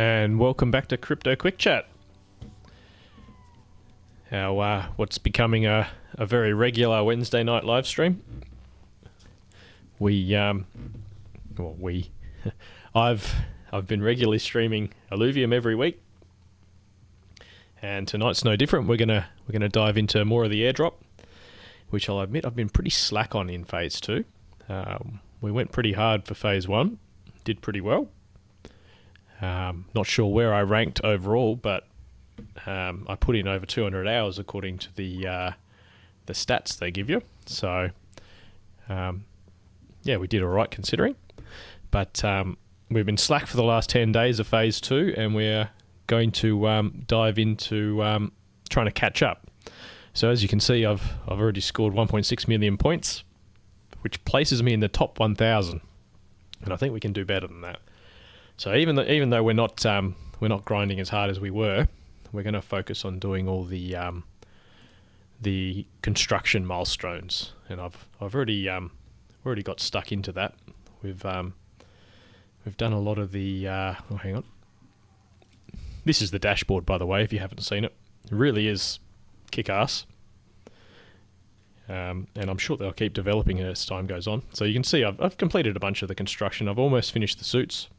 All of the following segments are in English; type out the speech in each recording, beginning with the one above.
and welcome back to Crypto Quick Chat. Our what's becoming a very regular Wednesday night live stream. I've been regularly streaming Illuvium every week, and tonight's no different. We're gonna dive into more of the airdrop, which I'll admit I've been pretty slack on in Phase 2. We went pretty hard for Phase 1, did pretty well. Not sure where I ranked overall, but I put in over 200 hours according to the stats they give you. So, yeah, we did all right considering. But we've been slack for the last 10 days of Phase 2, and we're going to dive into trying to catch up. So as you can see, I've already scored 1.6 million points, which places me in the top 1,000, and I think we can do better than that. So even though we're not grinding as hard as we were, we're going to focus on doing all the construction milestones, and I've already got stuck into that. We've done a lot of the. Oh, hang on. This is the dashboard, by the way, if you haven't seen it. It really is kick-ass. And I'm sure they'll keep developing it as time goes on. So you can see I've completed a bunch of the construction. I've almost finished the suits.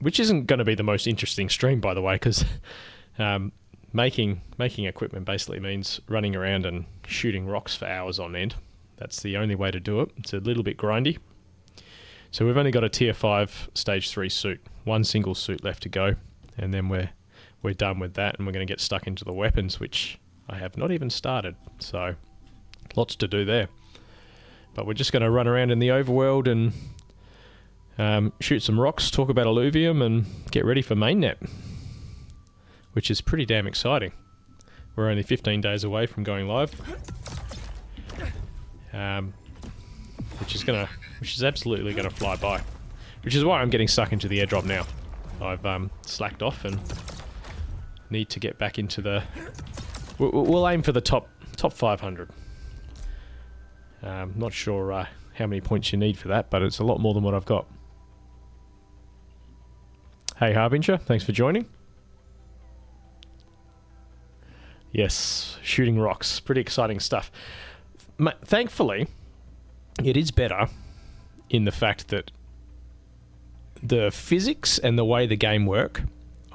Which isn't going to be the most interesting stream, by the way, because making equipment basically means running around and shooting rocks for hours on end. That's the only way to do it. It's a little bit grindy. So we've only got a tier 5 stage 3 suit, one single suit left to go, and then we're done with that, and we're going to get stuck into the weapons, which I have not even started. So lots to do there. But we're just going to run around in the overworld and shoot some rocks, talk about Illuvium, and get ready for mainnet, which is pretty damn exciting. We're only 15 days away from going live, which is absolutely gonna fly by. Which is why I'm getting stuck into the airdrop now. I've slacked off and need to get back into the. We'll aim for the top 500. Not sure how many points you need for that, but it's a lot more than what I've got. Hey Harbinger, thanks for joining. Yes, shooting rocks, pretty exciting stuff. Thankfully, it is better in the fact that the physics and the way the game work,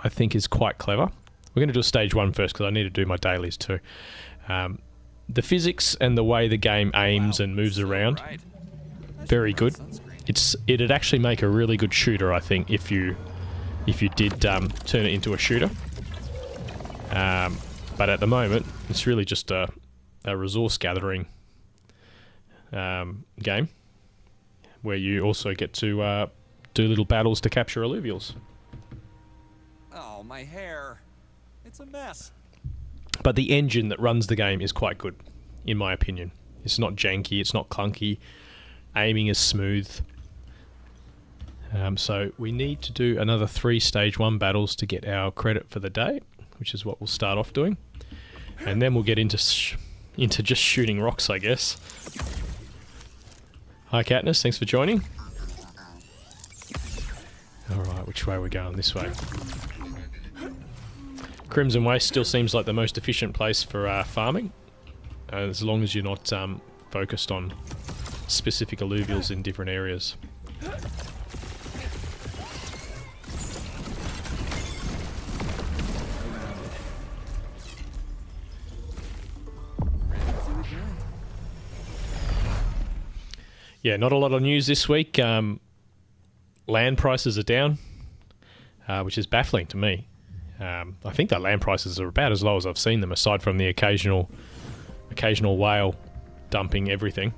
I think, is quite clever. We're going to do stage 1 first because I need to do my dailies too. The physics and the way the game aims and moves around, very good. It'd actually make a really good shooter, I think, if you did turn it into a shooter. But at the moment, it's really just a resource gathering game where you also get to do little battles to capture alluvials. Oh, my hair. It's a mess. But the engine that runs the game is quite good, in my opinion. It's not janky, it's not clunky. Aiming is smooth. So we need to do another 3 stage 1 battles to get our credit for the day, which is what we'll start off doing. And then we'll get into just shooting rocks, I guess. Hi Katniss, thanks for joining. Alright, which way are we going? This way. Crimson Waste still seems like the most efficient place for farming, as long as you're not focused on specific alluvials in different areas. Yeah, not a lot of news this week. Land prices are down, which is baffling to me. I think that land prices are about as low as I've seen them, aside from the occasional whale dumping everything.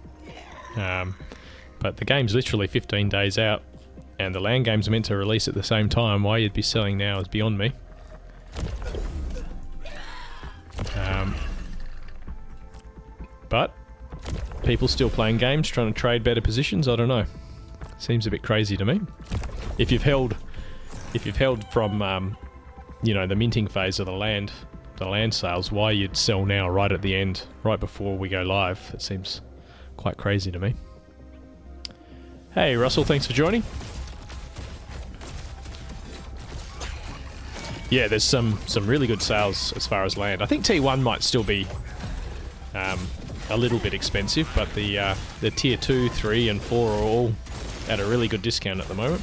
But the game's literally 15 days out, and the land game's meant to release at the same time. Why you'd be selling now is beyond me. But people still playing games, trying to trade better positions. I don't know. Seems a bit crazy to me. If you've held from the minting phase of the land sales, why you'd sell now right at the end, right before we go live? It seems quite crazy to me. Hey Russell, thanks for joining. yeah, there's some really good sales as far as land. I think T1 might still be a little bit expensive, but the tier 2, 3 and 4 are all at a really good discount at the moment.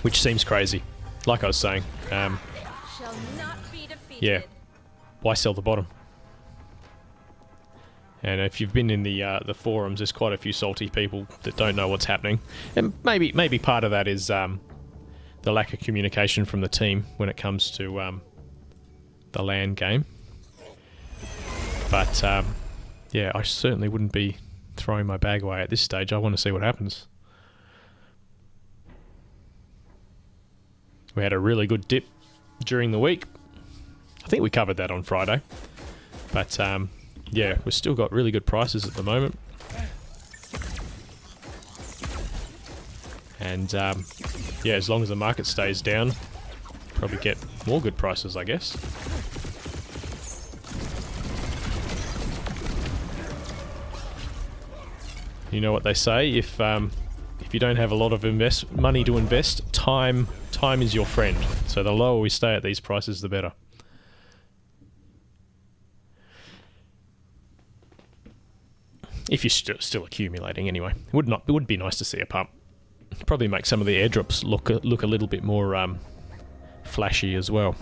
Which seems crazy. Like I was saying, Shall not be defeated. yeah, why sell the bottom? And if you've been in the forums, there's quite a few salty people that don't know what's happening, and maybe part of that is the lack of communication from the team when it comes to the LAN game. But yeah, I certainly wouldn't be throwing my bag away at this stage. I want to see what happens. We had a really good dip during the week. I think we covered that on Friday. But yeah, we've still got really good prices at the moment. And yeah, as long as the market stays down, probably get more good prices, I guess. You know what they say, if you don't have a lot of money to invest, time is your friend. So the lower we stay at these prices, the better. If you're still accumulating, anyway. It would be nice to see a pump. Probably make some of the airdrops look a little bit more flashy as well.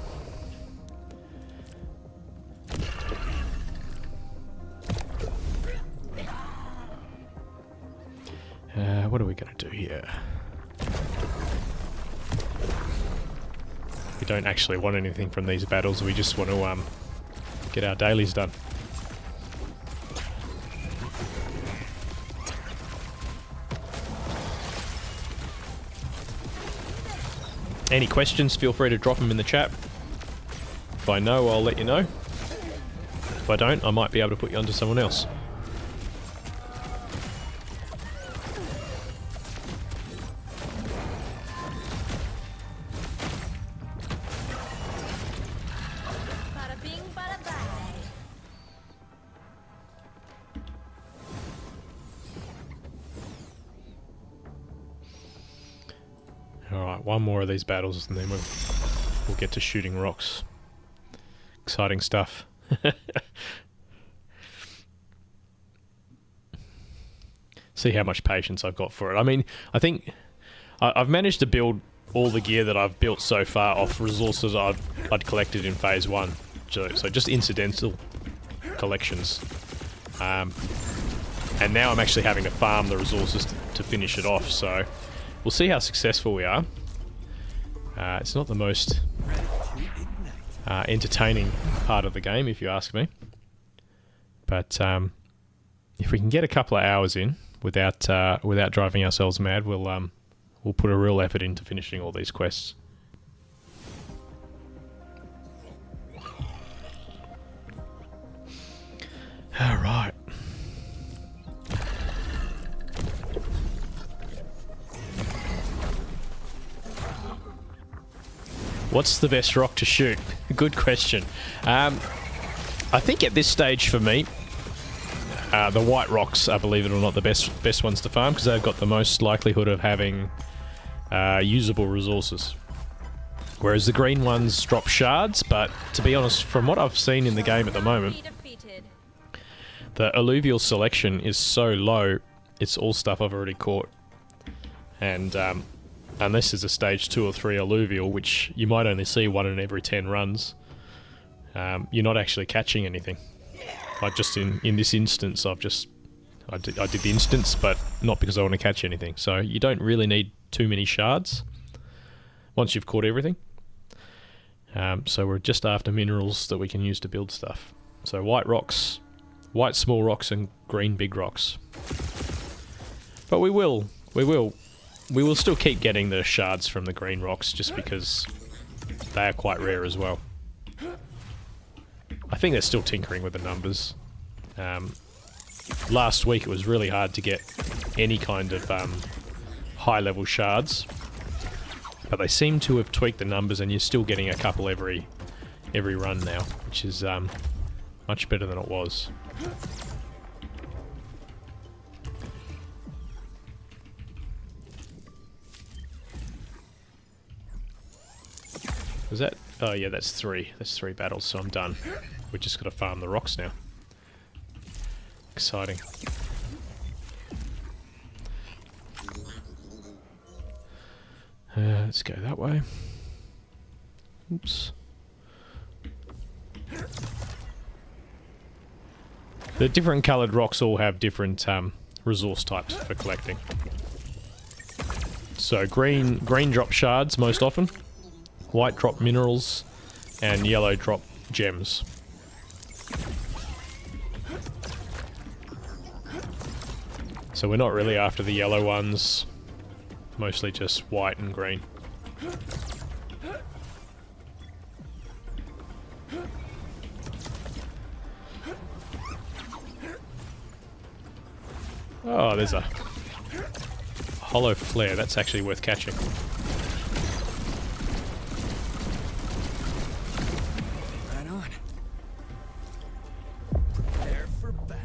What are we going to do here? We don't actually want anything from these battles. We just want to get our dailies done. Any questions, feel free to drop them in the chat. If I know, I'll let you know. If I don't, I might be able to put you onto someone else. Bada bing, bada bye. Alright, one more of these battles and then we'll get to shooting rocks. Exciting stuff. See how much patience I've got for it. I mean, I think I've managed to build all the gear that I've built so far off resources I'd collected in Phase 1. So just incidental collections. And now I'm actually having to farm the resources to finish it off, so we'll see how successful we are. It's not the most entertaining part of the game, if you ask me. But if we can get a couple of hours in without driving ourselves mad, we'll put a real effort into finishing all these quests. All right. What's the best rock to shoot? Good question. I think at this stage for me, the white rocks are, believe it or not, the best ones to farm because they've got the most likelihood of having usable resources. Whereas the green ones drop shards, but to be honest, from what I've seen in the game at the moment, the alluvial selection is so low, it's all stuff I've already caught. And unless there's a stage 2 or 3 alluvial, which you might only see 1 in every 10 runs, you're not actually catching anything. Like just in this instance, I did the instance, but not because I want to catch anything. So you don't really need too many shards once you've caught everything. So we're just after minerals that we can use to build stuff. So white rocks, white small rocks, and green big rocks. But we will still keep getting the shards from the green rocks just because they are quite rare as well. I think they're still tinkering with the numbers. Last week it was really hard to get any kind of high level shards, but they seem to have tweaked the numbers and you're still getting a couple every run now, which is much better than it was. Was that? Oh yeah, that's 3. That's 3 battles, so I'm done. We just got to farm the rocks now. Exciting. Let's go that way. Oops. The different coloured rocks all have different resource types for collecting. So green drop shards most often, white drop minerals, and yellow drop gems. So we're not really after the yellow ones, mostly just white and green. Oh, there's a hollow flare. That's actually worth catching. Right on. Prepare for battle.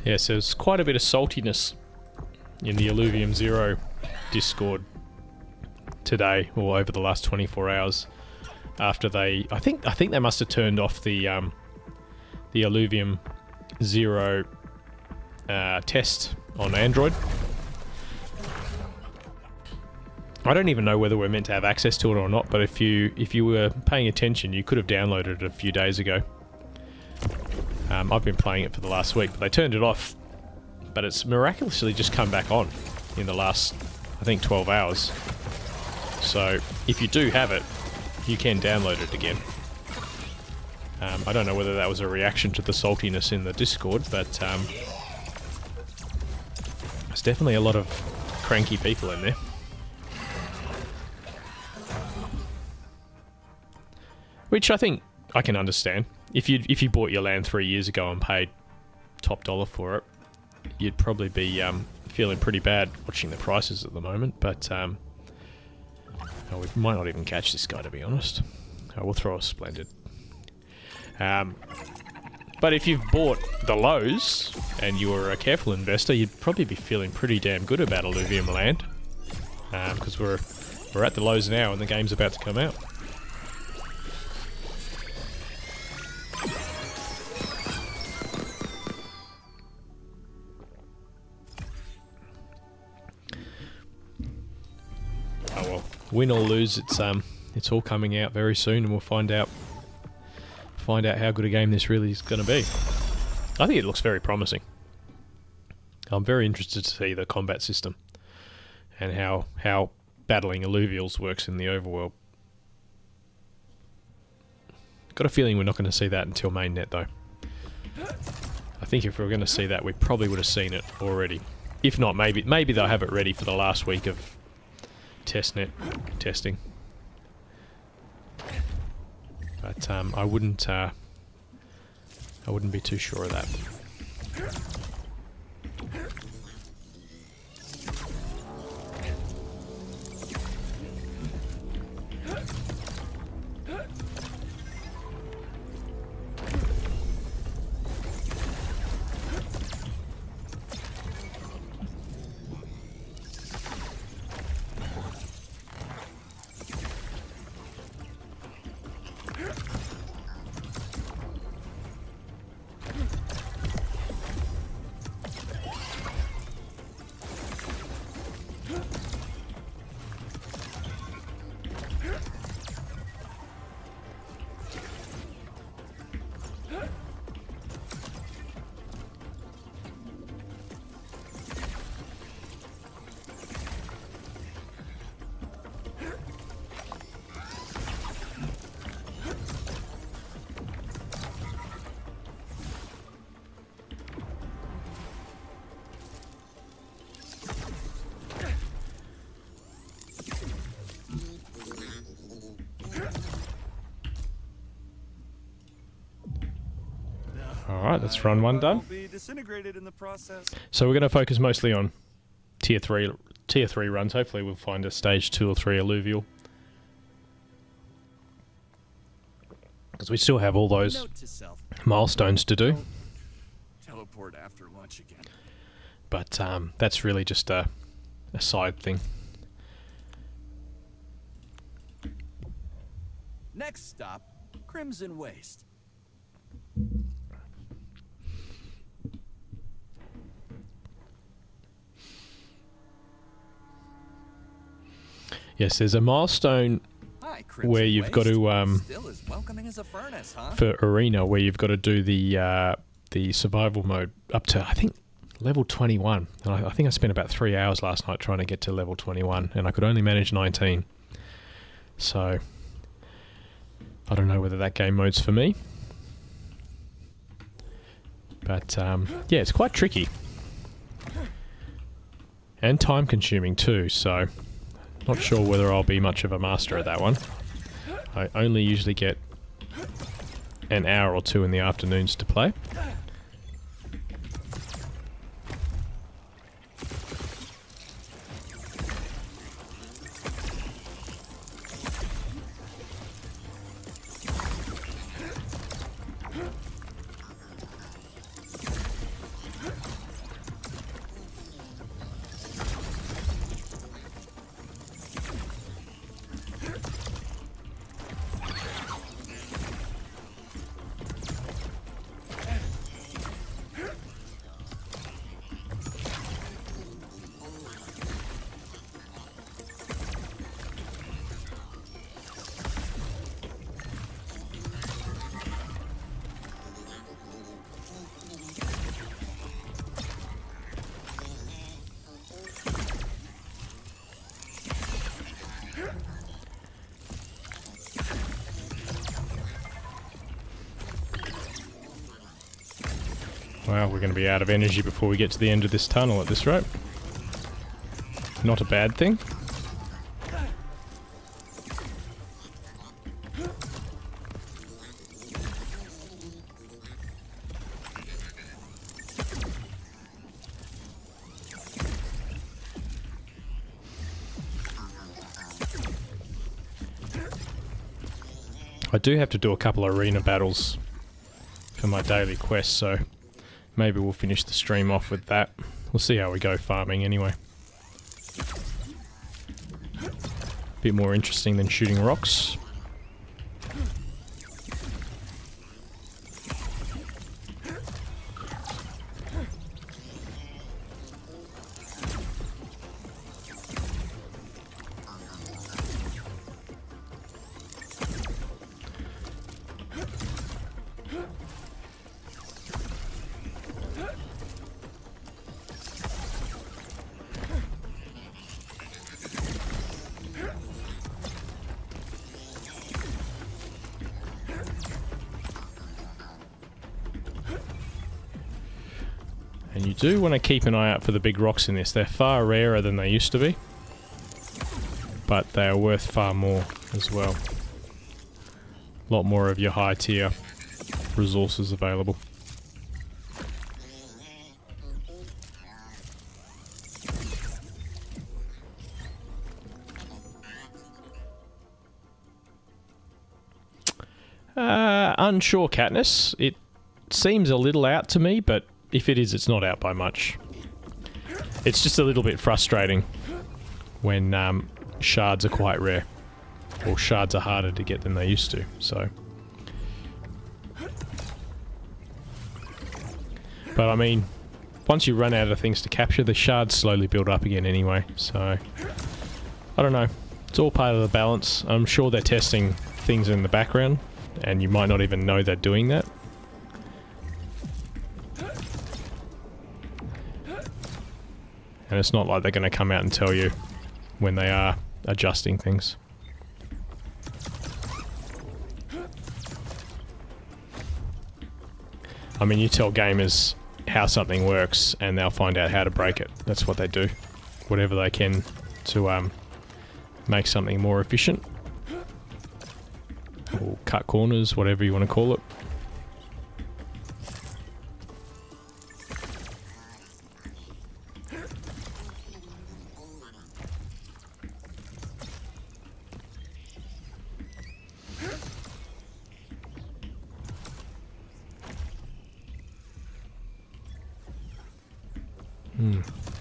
Yes, there's quite a bit of saltiness in the Illuvium 0 Discord today, or over the last 24 hours, after they... I think they must have turned off the Illuvium 0 test on Android. I don't even know whether we're meant to have access to it or not, but if you were paying attention, you could have downloaded it a few days ago. I've been playing it for the last week, but they turned it off, but it's miraculously just come back on in the last, I think, 12 hours. So if you do have it, you can download it again. I don't know whether that was a reaction to the saltiness in the Discord, but there's definitely a lot of cranky people in there. Which I think I can understand. If you bought your land 3 years ago and paid top dollar for it, you'd probably be feeling pretty bad watching the prices at the moment. But oh, we might not even catch this guy, to be honest. Oh, we'll throw a splendid. But if you've bought the lows and you were a careful investor, you'd probably be feeling pretty damn good about Illuvium land, because we're at the lows now and the game's about to come out. Win or lose, it's all coming out very soon, and we'll find out how good a game this really is going to be. I think it looks very promising. I'm very interested to see the combat system and how battling alluvials works in the overworld. Got a feeling we're not going to see that until mainnet though. I think if we were going to see that, we probably would have seen it already. If not, maybe they'll have it ready for the last week of testnet testing, but I wouldn't be too sure of that. Alright, that's run 1 done. Be disintegrated in the process. So we're going to focus mostly on tier 3 runs. Hopefully we'll find a stage 2 or 3 alluvial. Because we still have all those Note to self. milestones to do. Teleport after lunch again. But that's really just a side thing. Next stop, Crimson Waste. Yes, there's a milestone Hi, Crimson where you've got to Still as welcoming as a furnace, huh? for arena, where you've got to do the survival mode up to, I think, level 21. And I think I spent about 3 hours last night trying to get to level 21, and I could only manage 19. So I don't know whether that game mode's for me. But yeah, it's quite tricky. And time consuming too, so not sure whether I'll be much of a master at that one. I only usually get an hour or two in the afternoons to play. Well, we're going to be out of energy before we get to the end of this tunnel at this rate. Not a bad thing. I do have to do a couple of arena battles for my daily quest, so maybe we'll finish the stream off with that. We'll see how we go farming anyway. Bit more interesting than shooting rocks. And you do want to keep an eye out for the big rocks in this. They're far rarer than they used to be, but they are worth far more as well. A lot more of your high tier resources available. Unsure, Katniss. It seems a little out to me, but if it is, it's not out by much. It's just a little bit frustrating when shards are quite rare. Or shards are harder to get than they used to, so. But I mean, once you run out of things to capture, the shards slowly build up again anyway, so. I don't know. It's all part of the balance. I'm sure they're testing things in the background, and you might not even know they're doing that. And it's not like they're going to come out and tell you when they are adjusting things. I mean, you tell gamers how something works and they'll find out how to break it. That's what they do. Whatever they can to make something more efficient. Or cut corners, whatever you want to call it.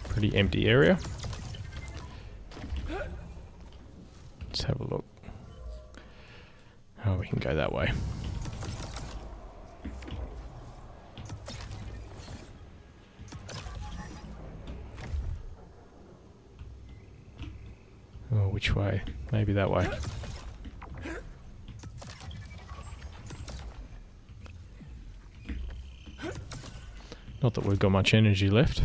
Pretty empty area. Let's have a look. Oh, we can go that way. Oh, which way? Maybe that way. Not that we've got much energy left.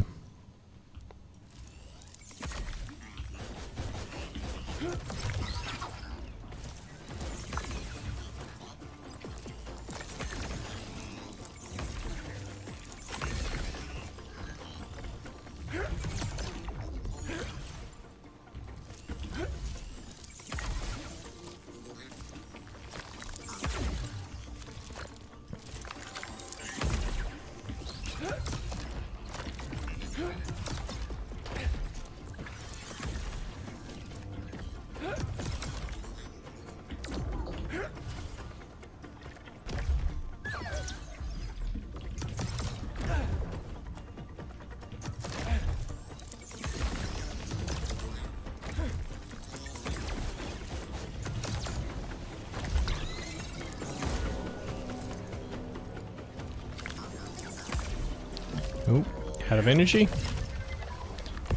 Oh, out of energy.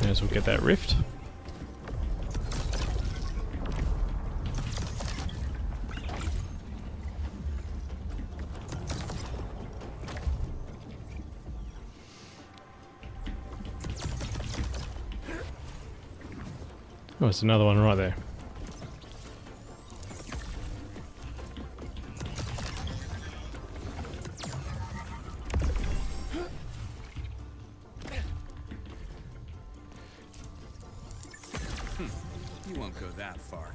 May as well get that rift. Oh, it's another one right there. You won't go that far.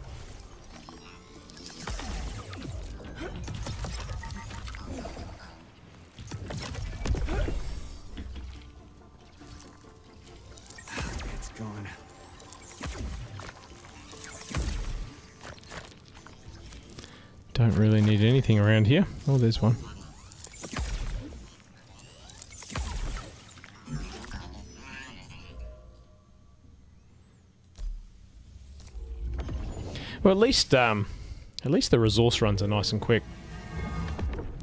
It's gone. Don't really need anything around here. Oh, there's one. Well, at least the resource runs are nice and quick.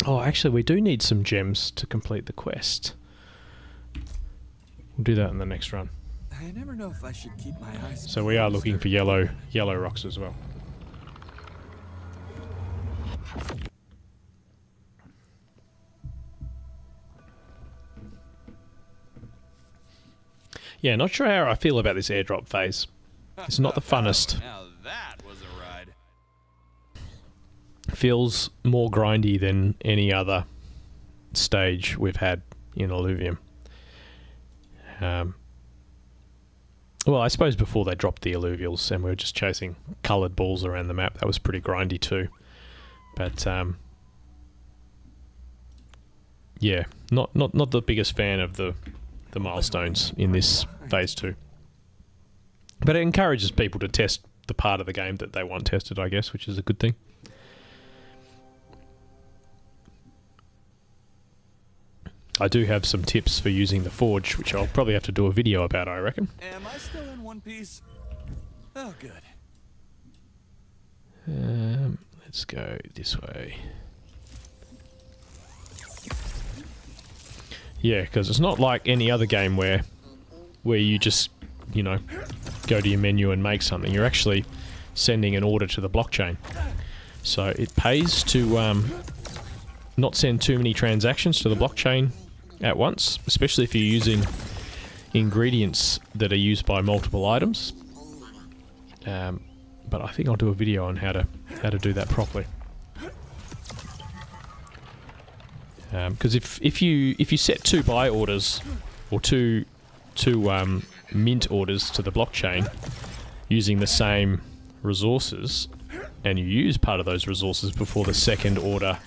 Oh, actually, we do need some gems to complete the quest. We'll do that in the next run. I never know if I should keep my eyes. So we are looking for yellow rocks as well. Yeah, not sure how I feel about this airdrop phase. It's not the funnest. Now that was a ride. Feels more grindy than any other stage we've had in Illuvium. Well, I suppose before they dropped the alluvials and we were just chasing coloured balls around the map, that was pretty grindy too. But yeah, not the biggest fan of the milestones in this phase 2. But it encourages people to test the part of the game that they want tested, I guess, which is a good thing. I do have some tips for using the forge, which I'll probably have to do a video about, I reckon. Am I still in one piece? Oh, good. Let's go this way. Yeah, because it's not like any other game where you just, you know, go to your menu and make something. You're actually sending an order to the blockchain. So it pays to not send too many transactions to the blockchain at once, especially if you're using ingredients that are used by multiple items. But I think I'll do a video on how to do that properly. Because if you set 2 buy orders or two mint orders to the blockchain using the same resources, and you use part of those resources before the second order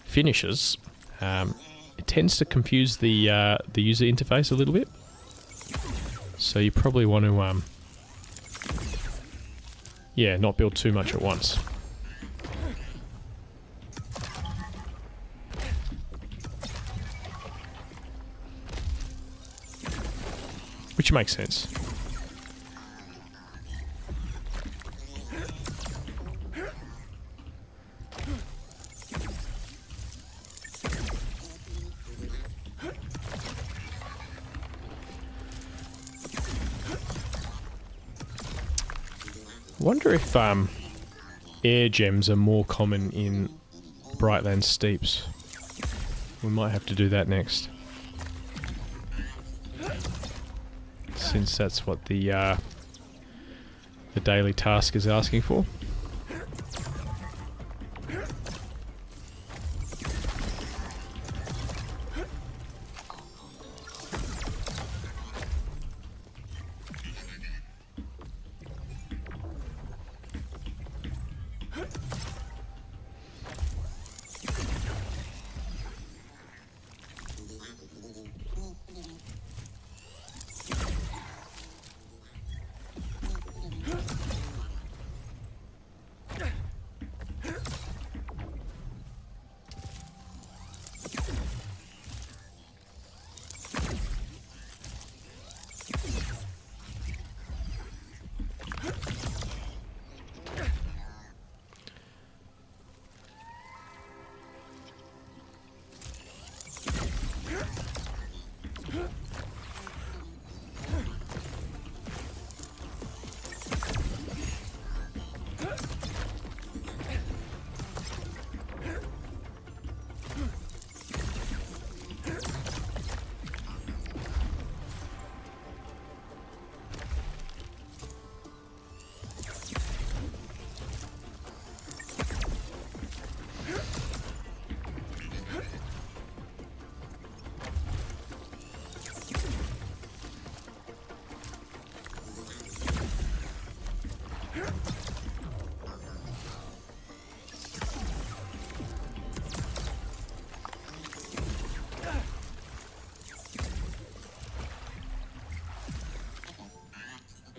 finishes, it tends to confuse the user interface a little bit. So you probably want to not build too much at once. which makes sense. Wonder if air gems are more common in Brightland Steeps. We might have to do that next, since that's what the daily task is asking for.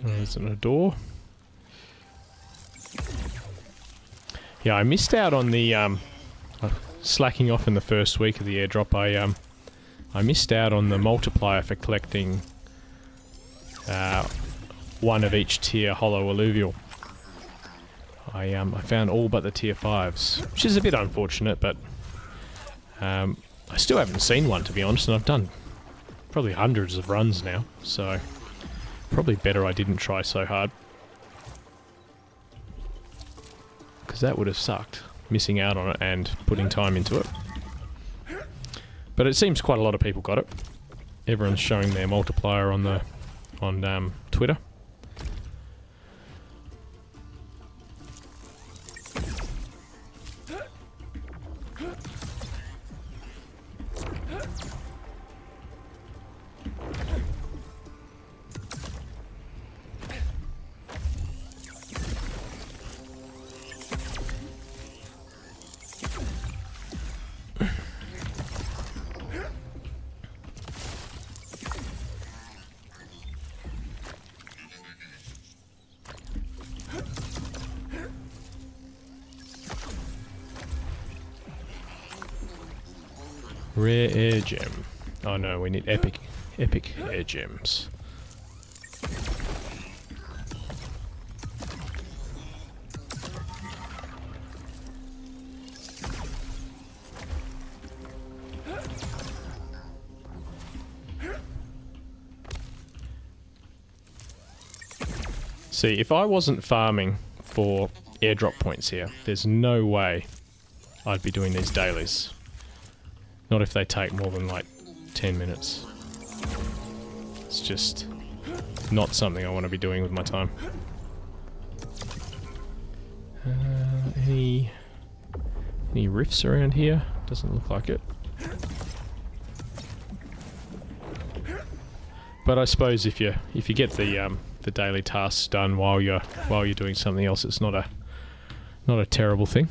Isn't a door. Yeah, I missed out on the slacking off in the first week of the airdrop. I missed out on the multiplier for collecting one of each tier hollow alluvial. I found all but the tier 5s, which is a bit unfortunate, but I still haven't seen one, to be honest, and I've done probably hundreds of runs now, so probably better I didn't try so hard, because that would have sucked, missing out on it and putting time into it. But it seems quite a lot of people got it. Everyone's showing their multiplier on Twitter. Rare air gem. Oh no, we need epic air gems. See, if I wasn't farming for airdrop points here, there's no way I'd be doing these dailies. Not if they take more than like 10 minutes. It's just not something I want to be doing with my time. Any rifts around here? Doesn't look like it. But I suppose if you get the daily tasks done while you're doing something else, it's not a terrible thing.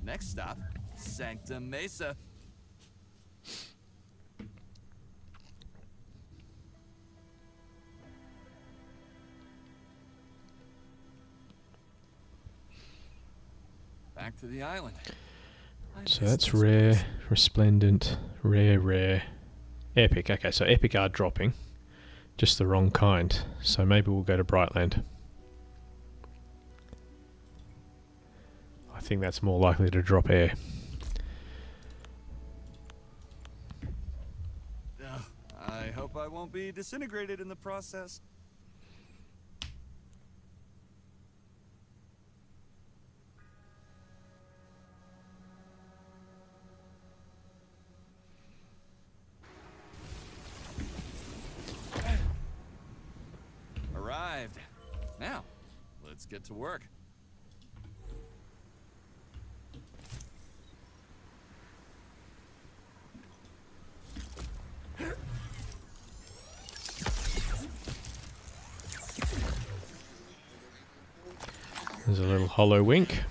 Next stop, Sanctum Mesa. to the island. So that's rare, resplendent, rare, epic. Okay, so epic are dropping. Just the wrong kind. So maybe we'll go to Brightland. I think that's more likely to drop air. I hope I won't be disintegrated in the process. Arrived. Now, let's get to work. There's a little hollow wink.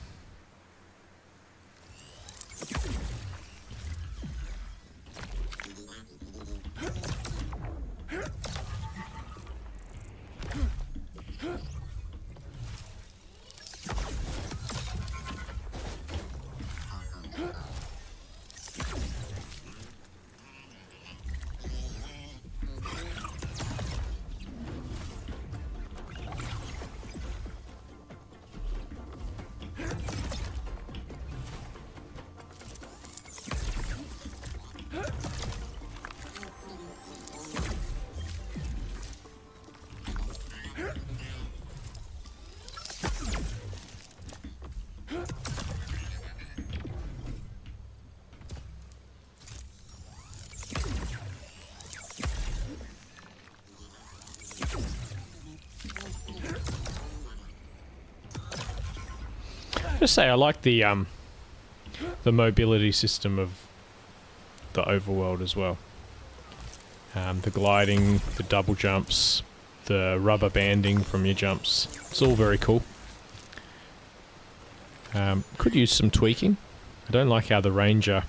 Just say I like the mobility system of the overworld as well. The gliding, the double jumps, the rubber banding from your jumps. It's all very cool. Could use some tweaking. I don't like how the ranger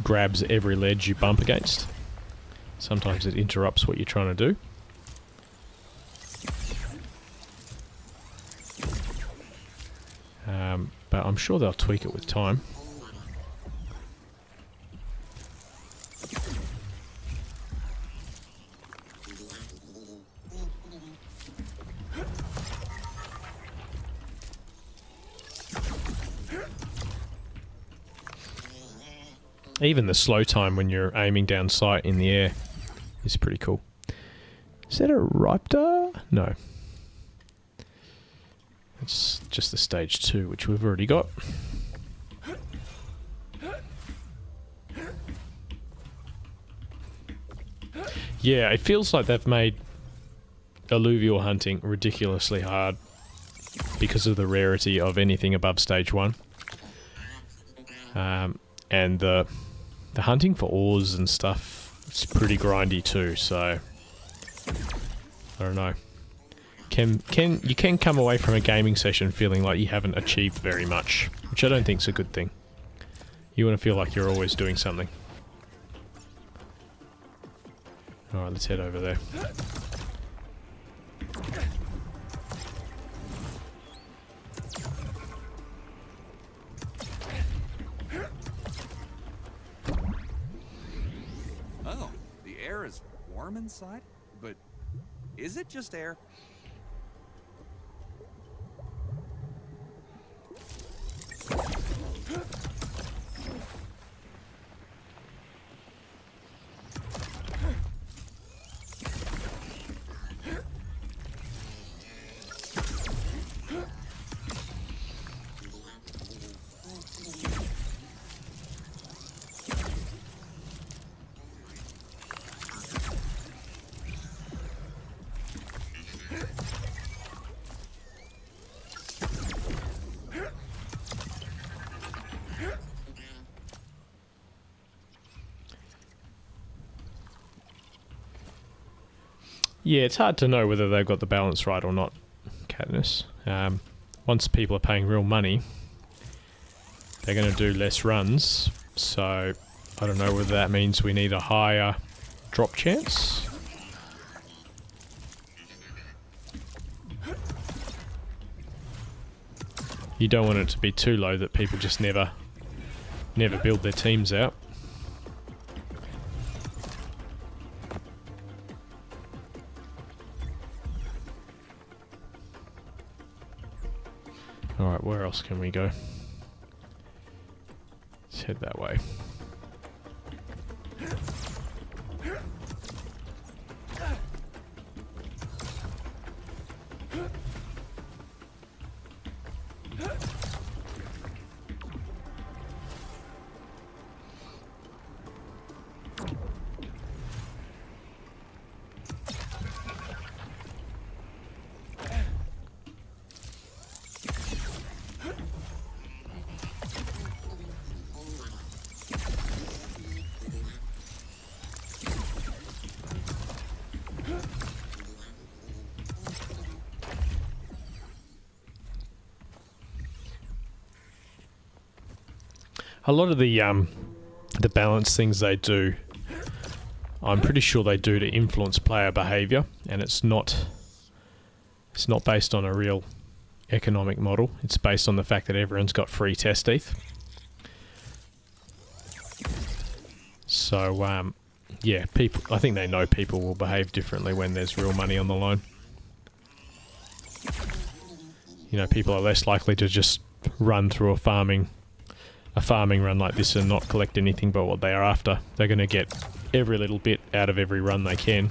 grabs every ledge you bump against. Sometimes it interrupts what you're trying to do. But I'm sure they'll tweak it with time. Even the slow time when you're aiming down sight in the air is pretty cool. Is that a Raptor? No. It's just the stage 2, which we've already got. Yeah, it feels like they've made alluvial hunting ridiculously hard because of the rarity of anything above stage 1. And the hunting for ores and stuff, it's pretty grindy too, so I don't know. You can come away from a gaming session feeling like you haven't achieved very much, which I don't think is a good thing. You want to feel like you're always doing something. Alright, let's head over there. Oh, the air is warm inside? But is it just air? Yeah, it's hard to know whether they've got the balance right or not, Katniss. Once people are paying real money, they're going to do less runs, so I don't know whether that means we need a higher drop chance. You don't want it to be too low that people just never build their teams out. Alright, where else can we go? Let's head that way. A lot of the balance things they do, I'm pretty sure they do to influence player behaviour, and it's not based on a real economic model. It's based on the fact that everyone's got free test ETH. So yeah, I think they know people will behave differently when there's real money on the line. You know, people are less likely to just run through a farming run like this and not collect anything but what they are after. They're going to get every little bit out of every run they can.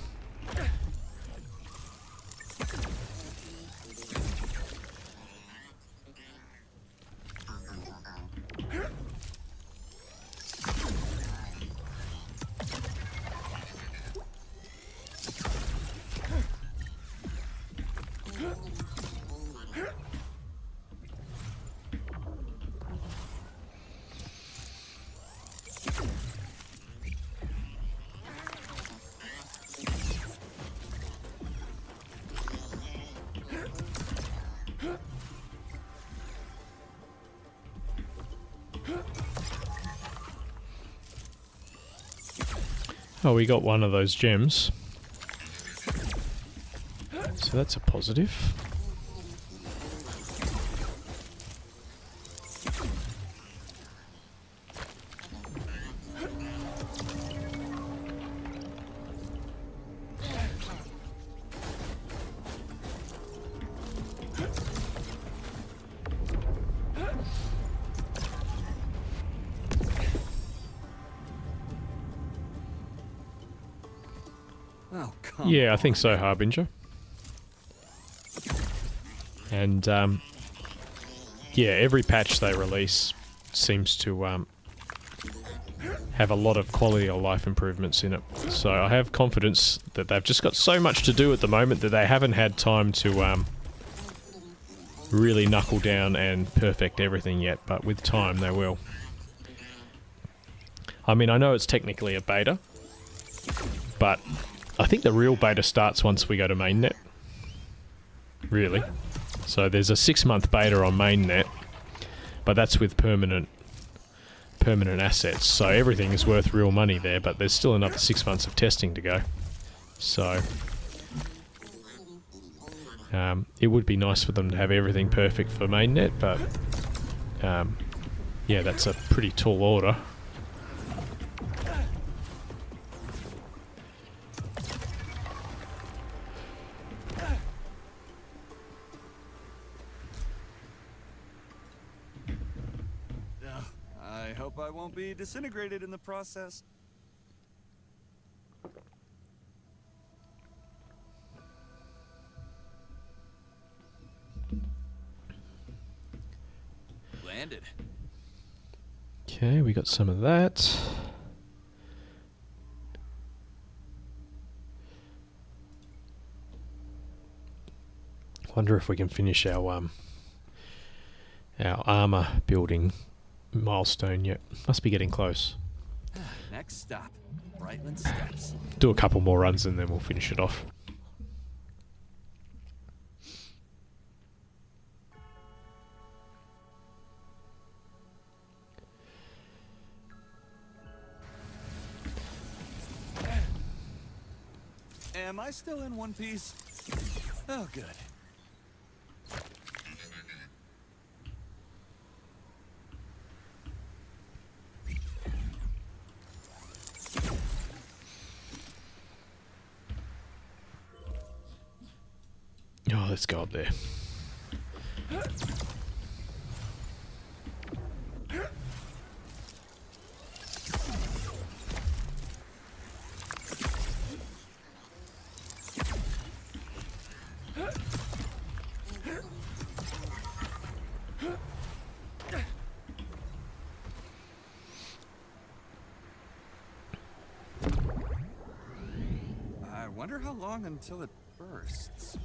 Oh, we got one of those gems. So that's a positive. Oh, come Yeah, I on. think so, Harbinger. And yeah, every patch they release seems to have a lot of quality of life improvements in it. So I have confidence that they've just got so much to do at the moment that they haven't had time to really knuckle down and perfect everything yet, but with time they will. I mean, I know it's technically a beta, but I think the real beta starts once we go to mainnet. Really. So there's a 6-month beta on mainnet, but that's with permanent assets. So everything is worth real money there, but there's still another 6 months of testing to go. So it would be nice for them to have everything perfect for mainnet, but yeah, that's a pretty tall order. I hope I won't be disintegrated in the process. Landed. Okay, we got some of that. Wonder if we can finish our armor building milestone yet. Must be getting close. Next stop, Brightland Steps. Do a couple more runs and then we'll finish it off. Am I still in one piece? Oh, good. let's go up there. I wonder how long until it bursts.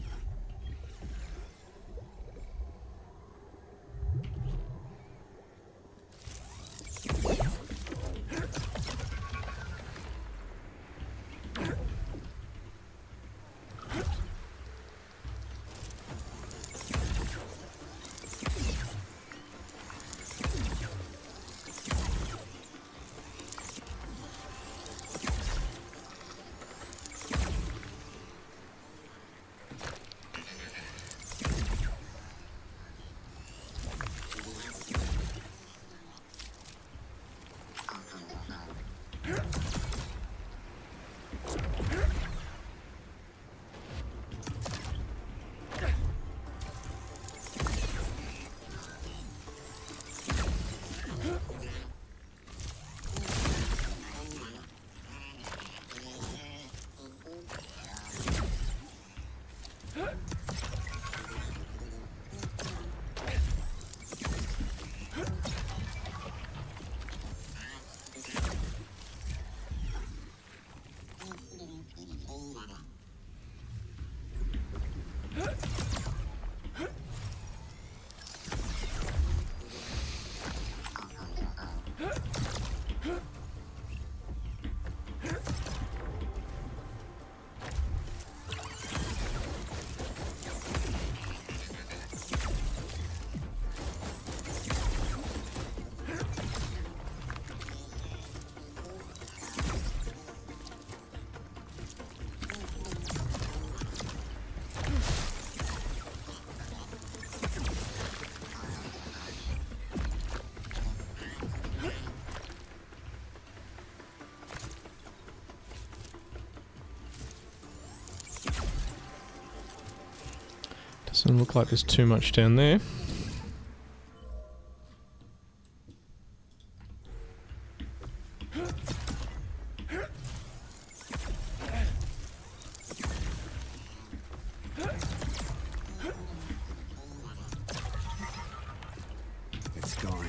Doesn't look like there's too much down there. It's gone.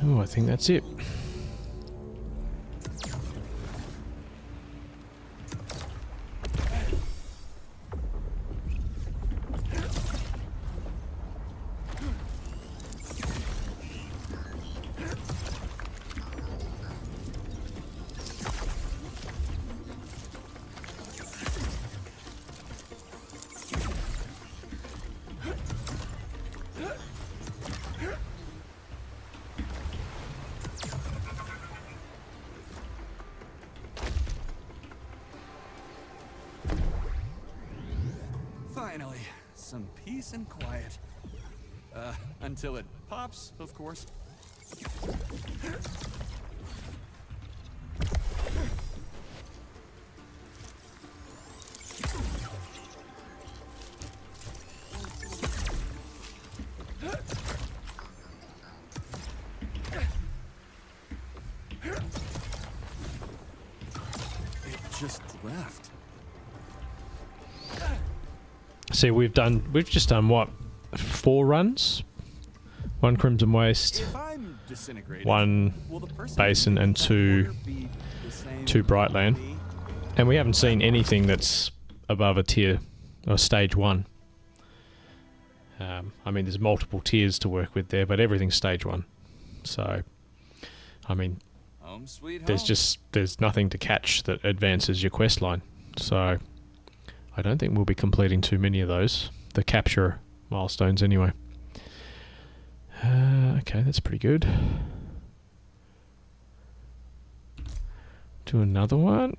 Oh, I think that's it. some peace and quiet. Until it pops, of course. It just left. See, we've just done what? 4 runs? 1 Crimson Waste, If I'm disintegrated, 1 will the person Basin, and who 2 be the same 2 Brightland. me? And we haven't seen anything that's above a tier or stage 1. I mean, there's multiple tiers to work with there, but everything's stage 1. So, I mean, Home sweet home. there's nothing to catch that advances your quest line. So, I don't think we'll be completing too many of those. The capture milestones, anyway. Okay, that's pretty good. Do another one.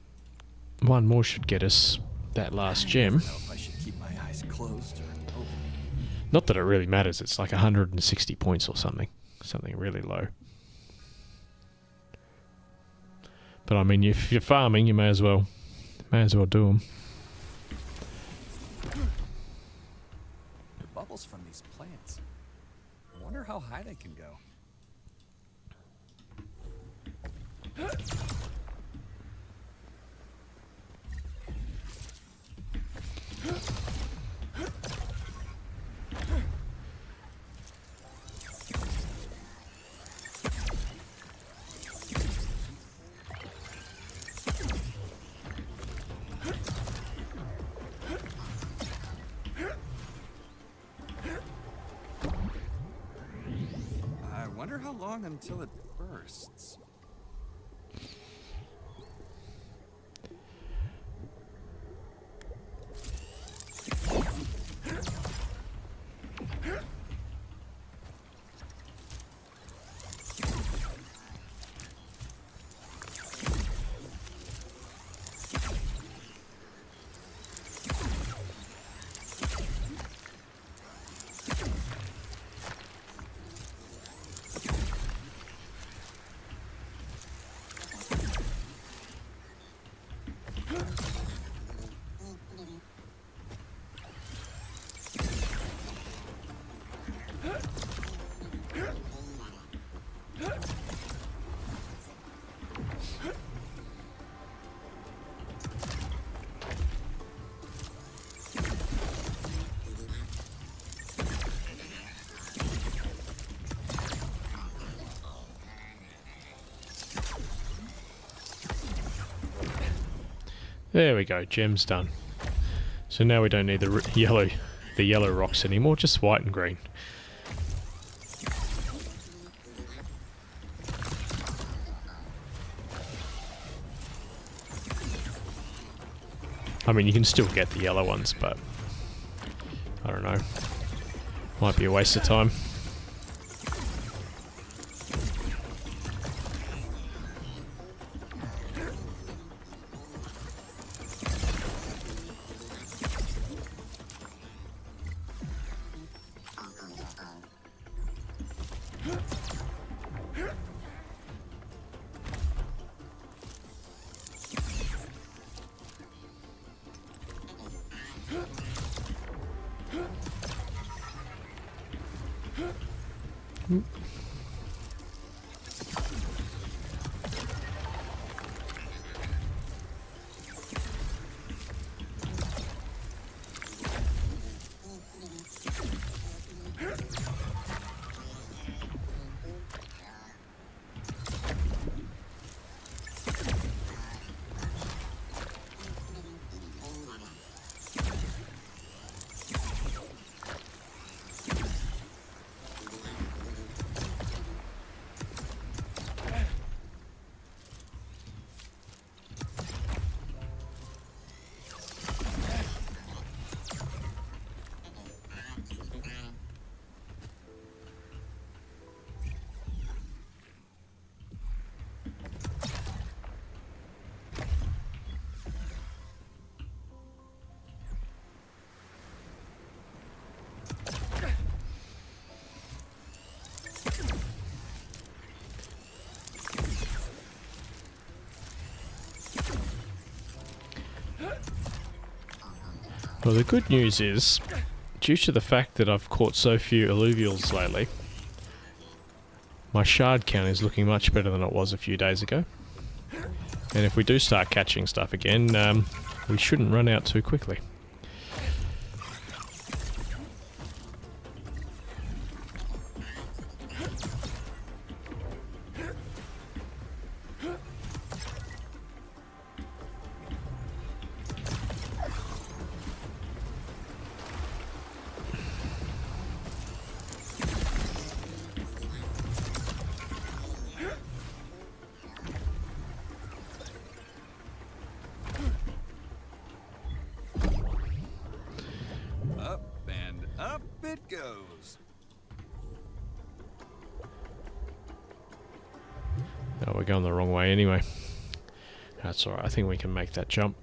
1 more should get us that last gem. I don't know if I should keep my eyes closed or open. Not that it really matters. It's like 160 points or something. Something really low. But I mean, if you're farming, you may as well do them. The bubbles from these plants. I wonder how high they can go. I wonder how long until it bursts. There we go, gem's done. So now we don't need the yellow rocks anymore, just white and green. I mean, you can still get the yellow ones, but I don't know. Might be a waste of time. Well, the good news is, due to the fact that I've caught so few alluvials lately, my shard count is looking much better than it was a few days ago. And if we do start catching stuff again, we shouldn't run out too quickly. Up and up it goes. Oh, we're going the wrong way anyway. That's alright, I think we can make that jump.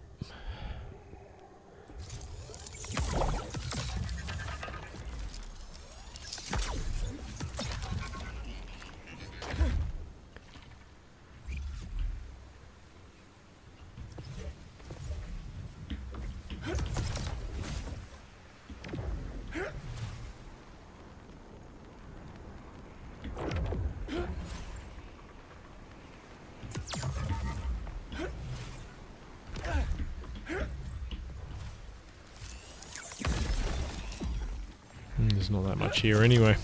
There's not that much here anyway.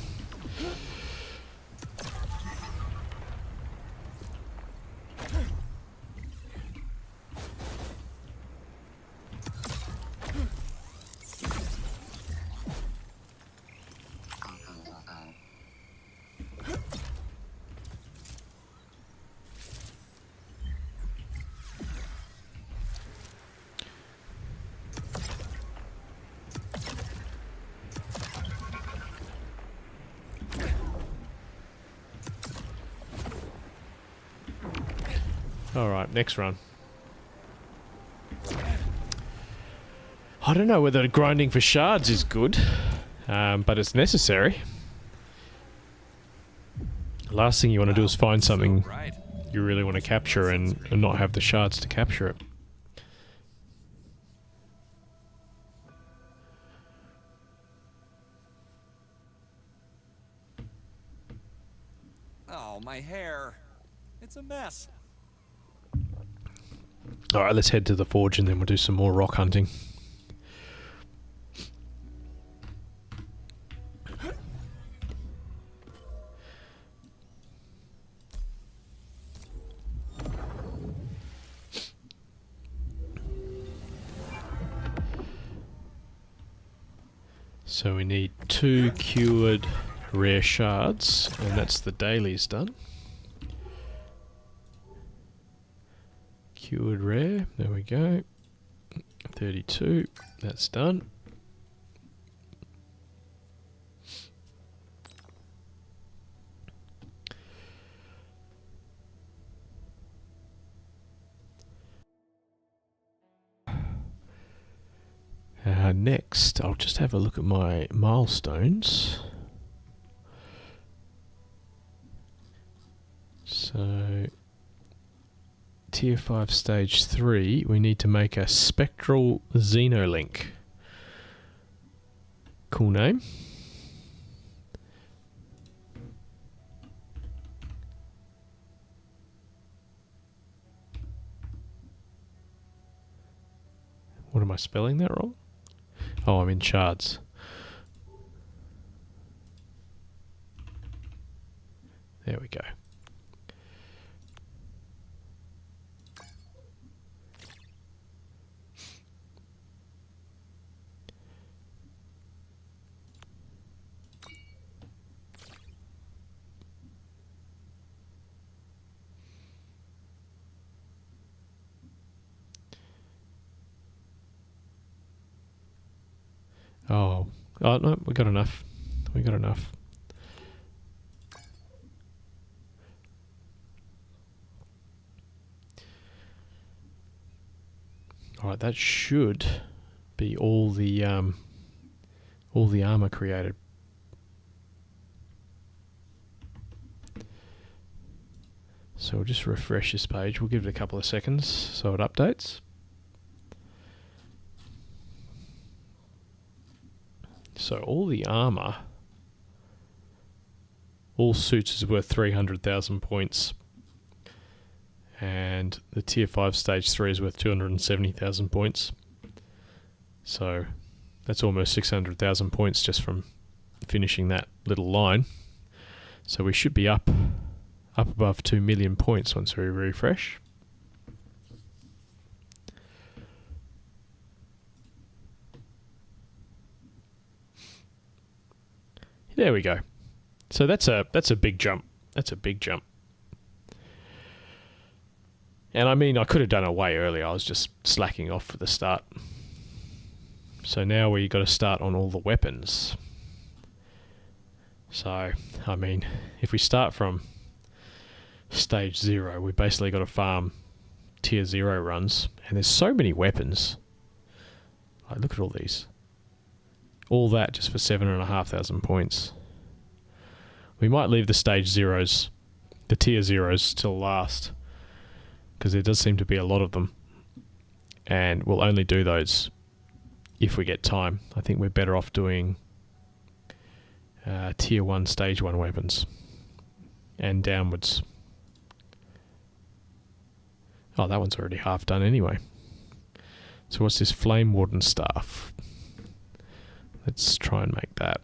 Alright, next run. I don't know whether grinding for shards is good, but it's necessary. The last thing you want to do is find something Right. you really want to capture and not have the shards to capture it. Oh, my hair. It's a mess. Alright, let's head to the forge and then we'll do some more rock hunting. So we need 2 cured rare shards, and that's the dailies done. Cured rare, there we go. 32, that's done. Next, I'll just have a look at my milestones. So, Tier 5 Stage 3, we need to make a Spectral Xenolink. Cool name. What am I spelling that wrong? Oh, I'm in shards. There we go. Oh, no, we got enough. We got enough. All right, that should be all the armor created. So we'll just refresh this page. We'll give it a couple of seconds so it updates. So all the armor, all suits is worth 300,000 points. And the tier 5 stage 3 is worth 270,000 points. So that's almost 600,000 points just from finishing that little line. So we should be up above 2 million points once we refresh. There we go. So that's a big jump. That's a big jump. And I mean, I could have done it way earlier. I was just slacking off for the start. So now we got to start on all the weapons. So, I mean, if we start from stage 0, we basically got to farm tier 0 runs. And there's so many weapons. Like, look at all these. All that just for 7,500 points. We might leave the stage 0s, the tier 0s, till last. Because there does seem to be a lot of them. And we'll only do those if we get time. I think we're better off doing tier 1, stage 1 weapons. And downwards. Oh, that one's already half done anyway. So what's this Flame Warden staff? Let's try and make that.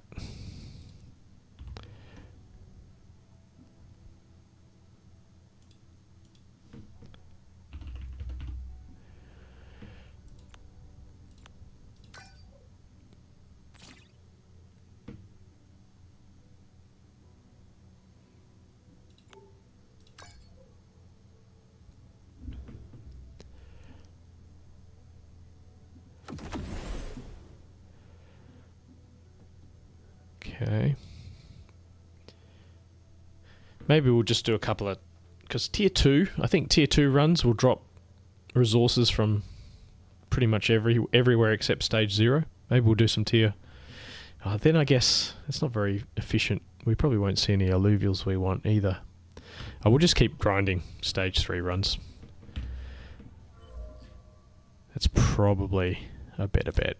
Okay. Maybe we'll just do a couple of... Because tier 2, I think tier 2 runs will drop resources from pretty much everywhere except stage 0. Maybe we'll do some tier... then I guess it's not very efficient. We probably won't see any alluvials we want either. I will just keep grinding stage 3 runs. That's probably a better bet.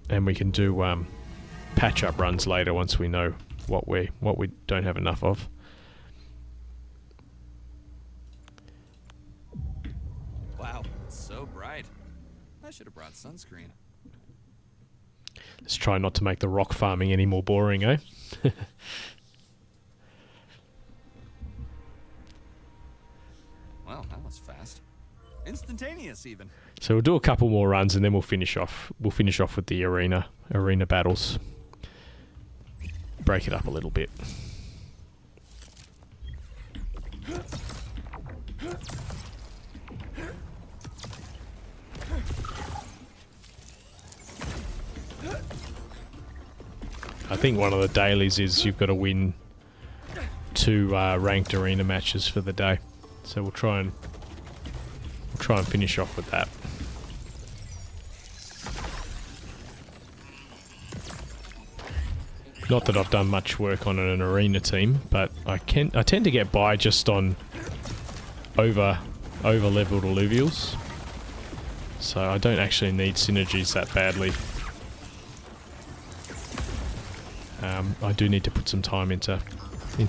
And we can do patch-up runs later once we know what we don't have enough of. Wow, it's so bright. I should have brought sunscreen. Let's try not to make the rock farming any more boring, eh? Well, that was fast. Instantaneous, even. So we'll do a couple more runs and then we'll finish off. We'll finish off with the arena battles. Break it up a little bit. I think one of the dailies is you've got to win 2 ranked arena matches for the day. So we'll try and finish off with that. Not that I've done much work on an arena team, but I tend to get by just on over leveled alluvials. So I don't actually need synergies that badly. I do need to put some time into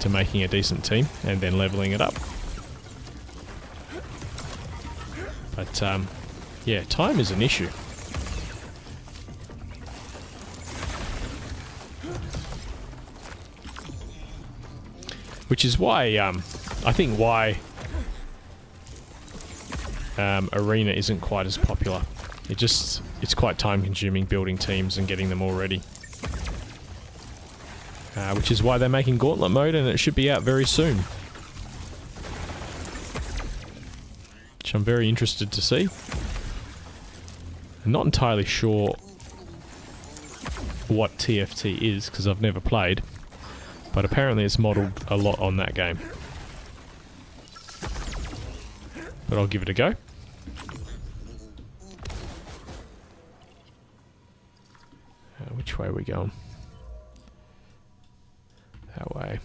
making a decent team and then leveling it up. But yeah, time is an issue. Which is why I think why arena isn't quite as popular. It's quite time consuming building teams and getting them all ready. Which is why they're making Gauntlet mode, and it should be out very soon. Which I'm very interested to see. I'm not entirely sure what TFT is, because I've never played. But apparently it's modelled a lot on that game. But I'll give it a go. Which way are we going? That way.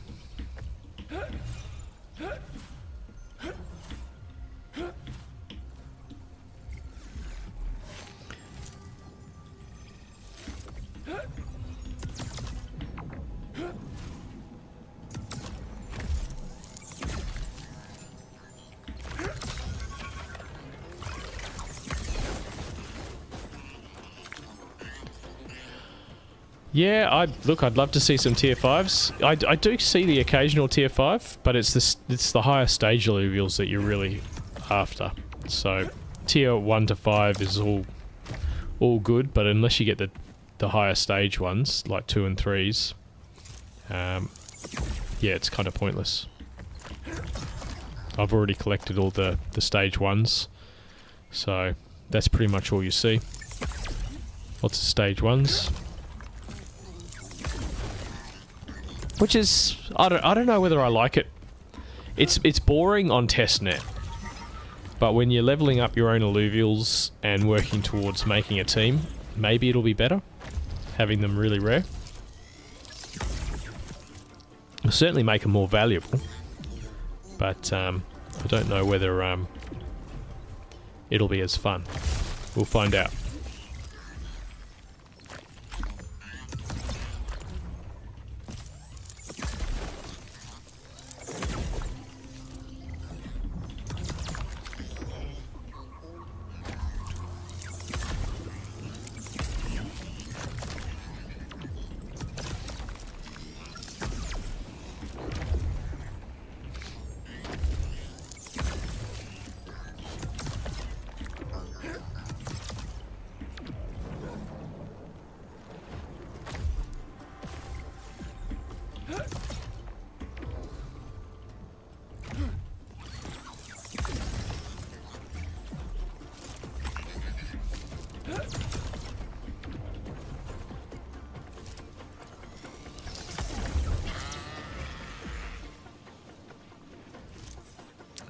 Yeah, I'd love to see some tier 5s. I do see the occasional tier 5, but it's the higher stage alluvials that you're really after. So tier 1 to 5 is all good, but unless you get the higher stage ones like 2 and 3s, yeah, it's kind of pointless. I've already collected all the stage 1s, so that's pretty much all you see. Lots of stage 1s. Which is, I don't know whether I like it. It's boring on testnet, but when you're leveling up your own alluvials and working towards making a team, maybe it'll be better having them really rare. It'll certainly make them more valuable, but I don't know whether it'll be as fun. We'll find out.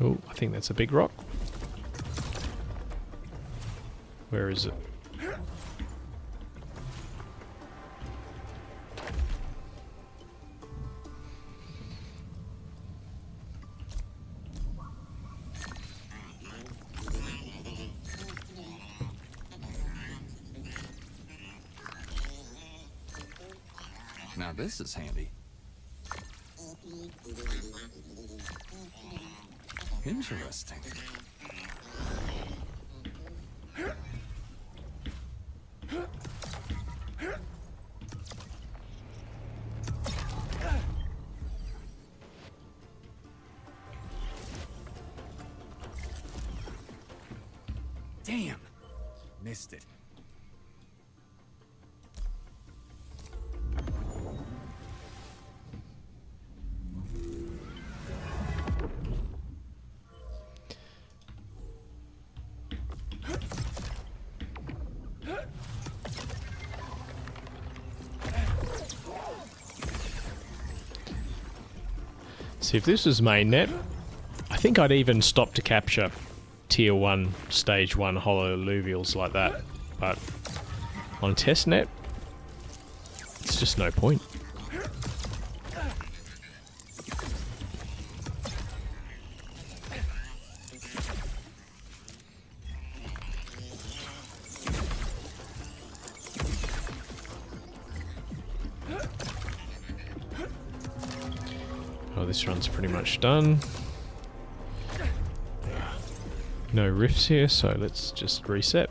Oh, I think that's a big rock. Where is it? Now this is handy. Interesting. Damn! Missed it. See, if this was mainnet, I think I'd even stop to capture tier 1, stage 1 hollow alluvials like that. But on testnet, it's just no point. Oh, this run's pretty much done. No rifts here, so let's just reset.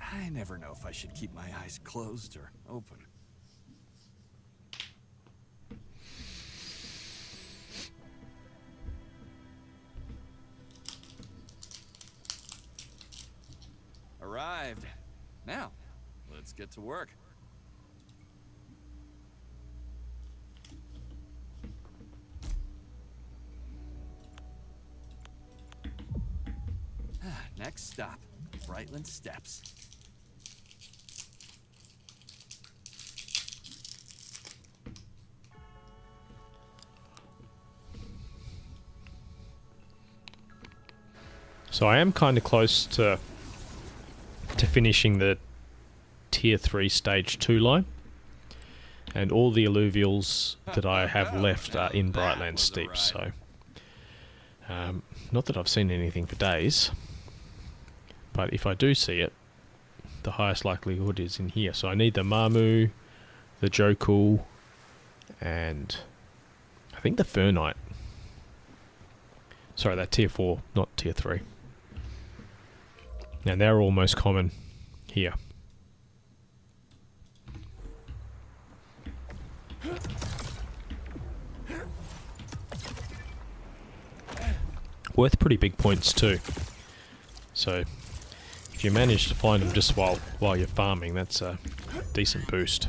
I never know if I should keep my eyes closed or open. Arrived. Now, let's get to work. Next stop, Brightland Steps. So I am kind of close to finishing the tier 3 stage 2 line, and all the alluvials that I have left are in Brightland Steeps, so not that I've seen anything for days, but if I do see it, the highest likelihood is in here. So I need the Mamu, the Jokul, and I think the Fernite. Sorry, that tier 4, not tier 3. Now they're almost common here. Worth pretty big points too. So if you manage to find them just while you're farming, that's a decent boost.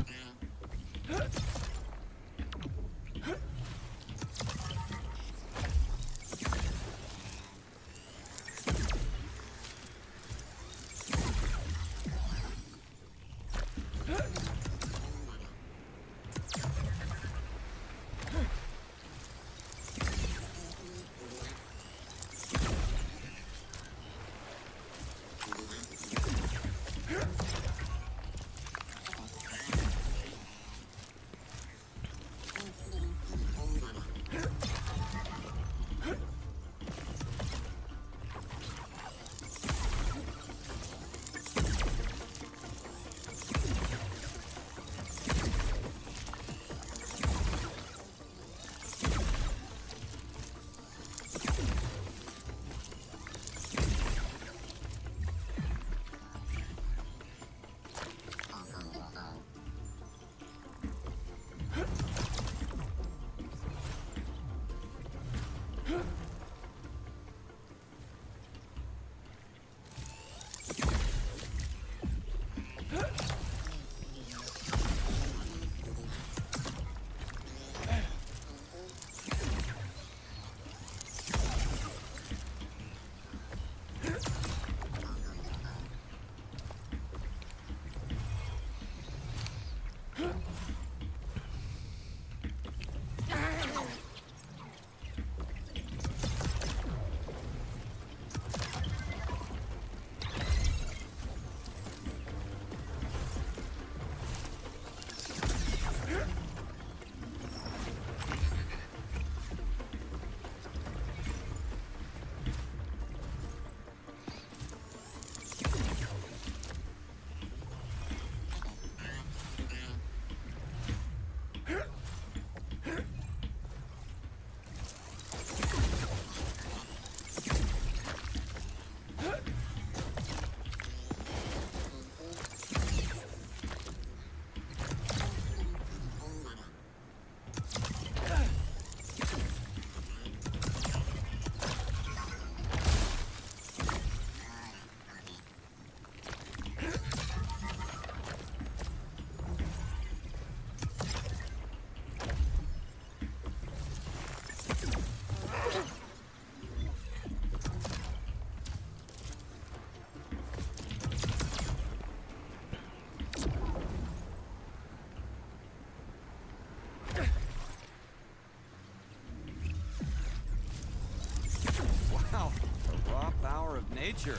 Wow, the raw power of nature.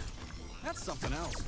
That's something else.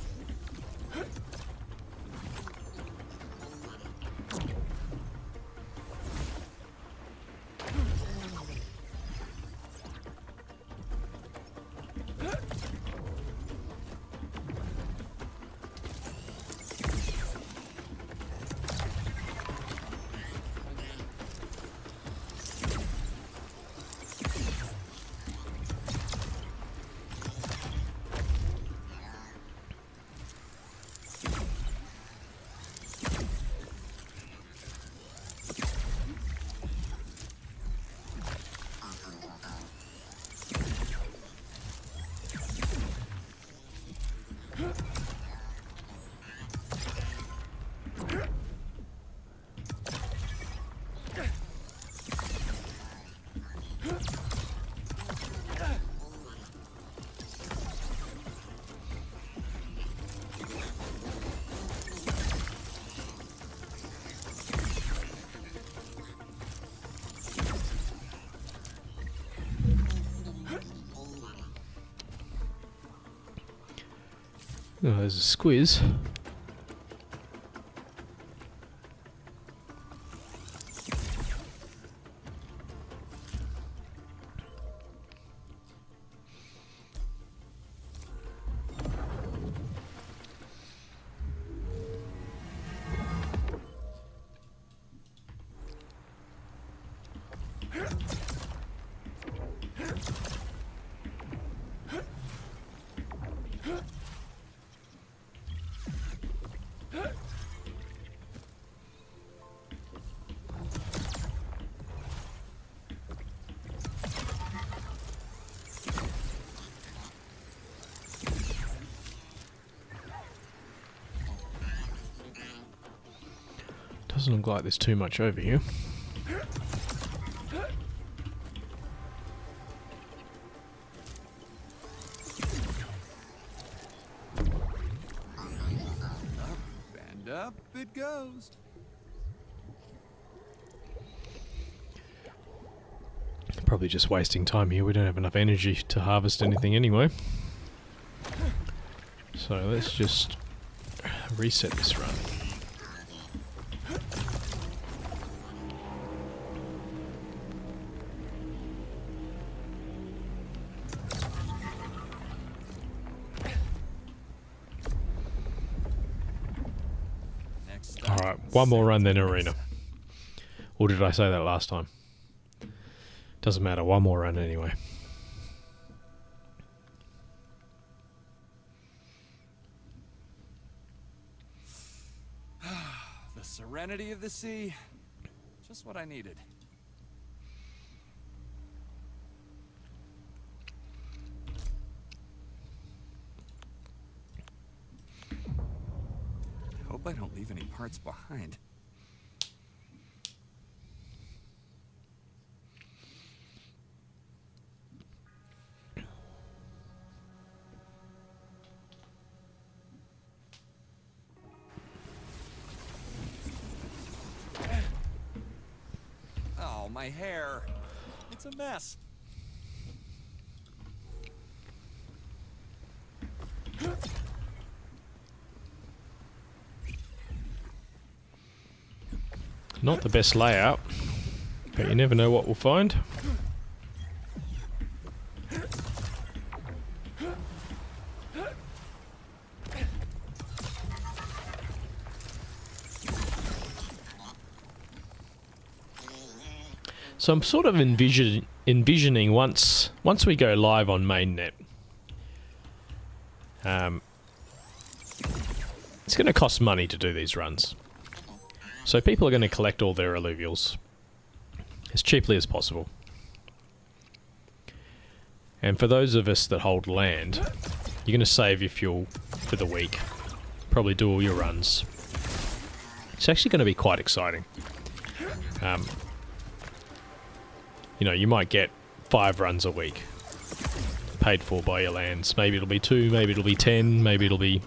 Oh, there's a squiz. Doesn't look like there's too much over here. And up it goes. Probably just wasting time here. We don't have enough energy to harvest anything anyway. So let's just reset this run. Alright, one more run then arena. Or did I say that last time? Doesn't matter, one more run anyway. The serenity of the sea. Just what I needed. I hope I don't leave any parts behind. Oh, my hair. It's a mess. Not the best layout, but you never know what we'll find. So I'm sort of envisioning once we go live on mainnet, it's going to cost money to do these runs. So people are going to collect all their alluvials as cheaply as possible. And for those of us that hold land, you're going to save your fuel for the week. Probably do all your runs. It's actually going to be quite exciting. You know, you might get 5 runs a week paid for by your lands. Maybe it'll be 2, maybe it'll be 10, maybe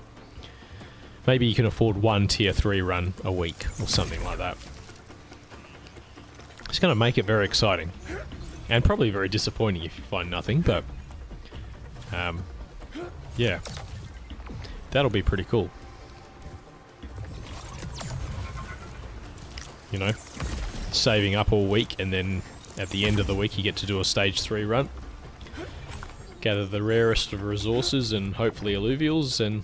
you can afford 1 tier 3 run a week or something like that. It's going to make it very exciting and probably very disappointing if you find nothing, but yeah, that'll be pretty cool. You know, saving up all week and then at the end of the week you get to do a stage 3 run. Gather the rarest of resources and hopefully alluvials and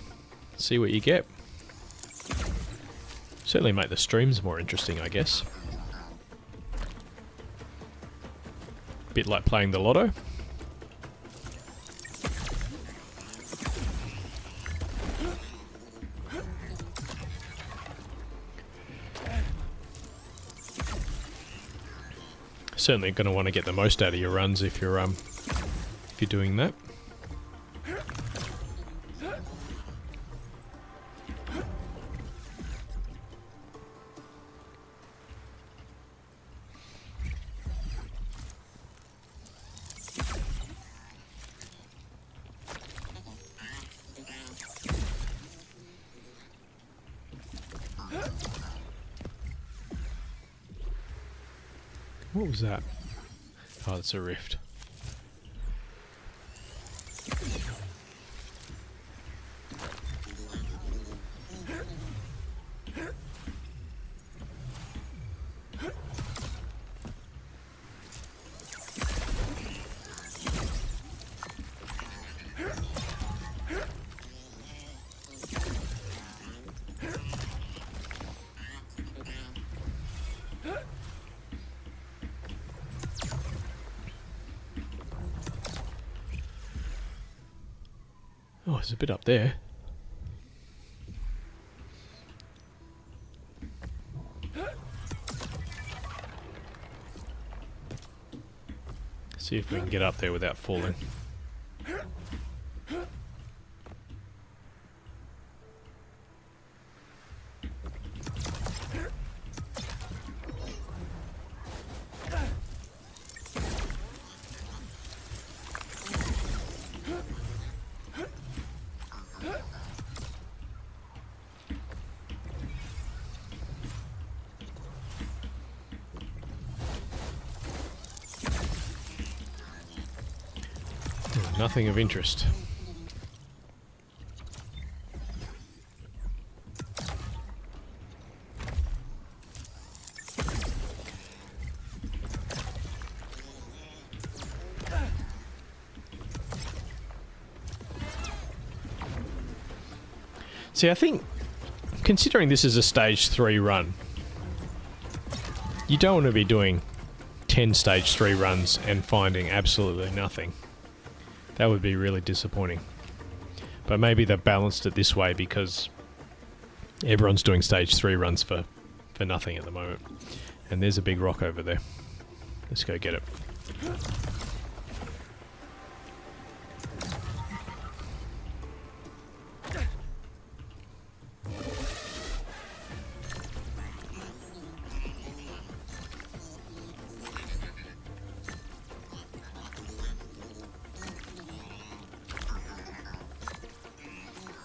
see what you get. Certainly make the streams more interesting, I guess. Bit like playing the lotto. Certainly going to want to get the most out of your runs if you're doing that. What was that? Oh, it's a rift. Oh, there's a bit up there. See if we can get up there without falling. Nothing of interest. See, I think, considering this is a stage 3 run, you don't want to be doing 10 stage 3 runs and finding absolutely nothing. That would be really disappointing. But maybe they've balanced it this way because everyone's doing stage 3 runs for nothing at the moment. And there's a big rock over there. Let's go get it.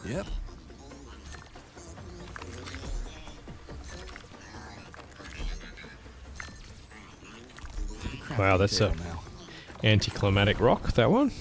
Yep. Wow, that's a anticlimactic rock, that one.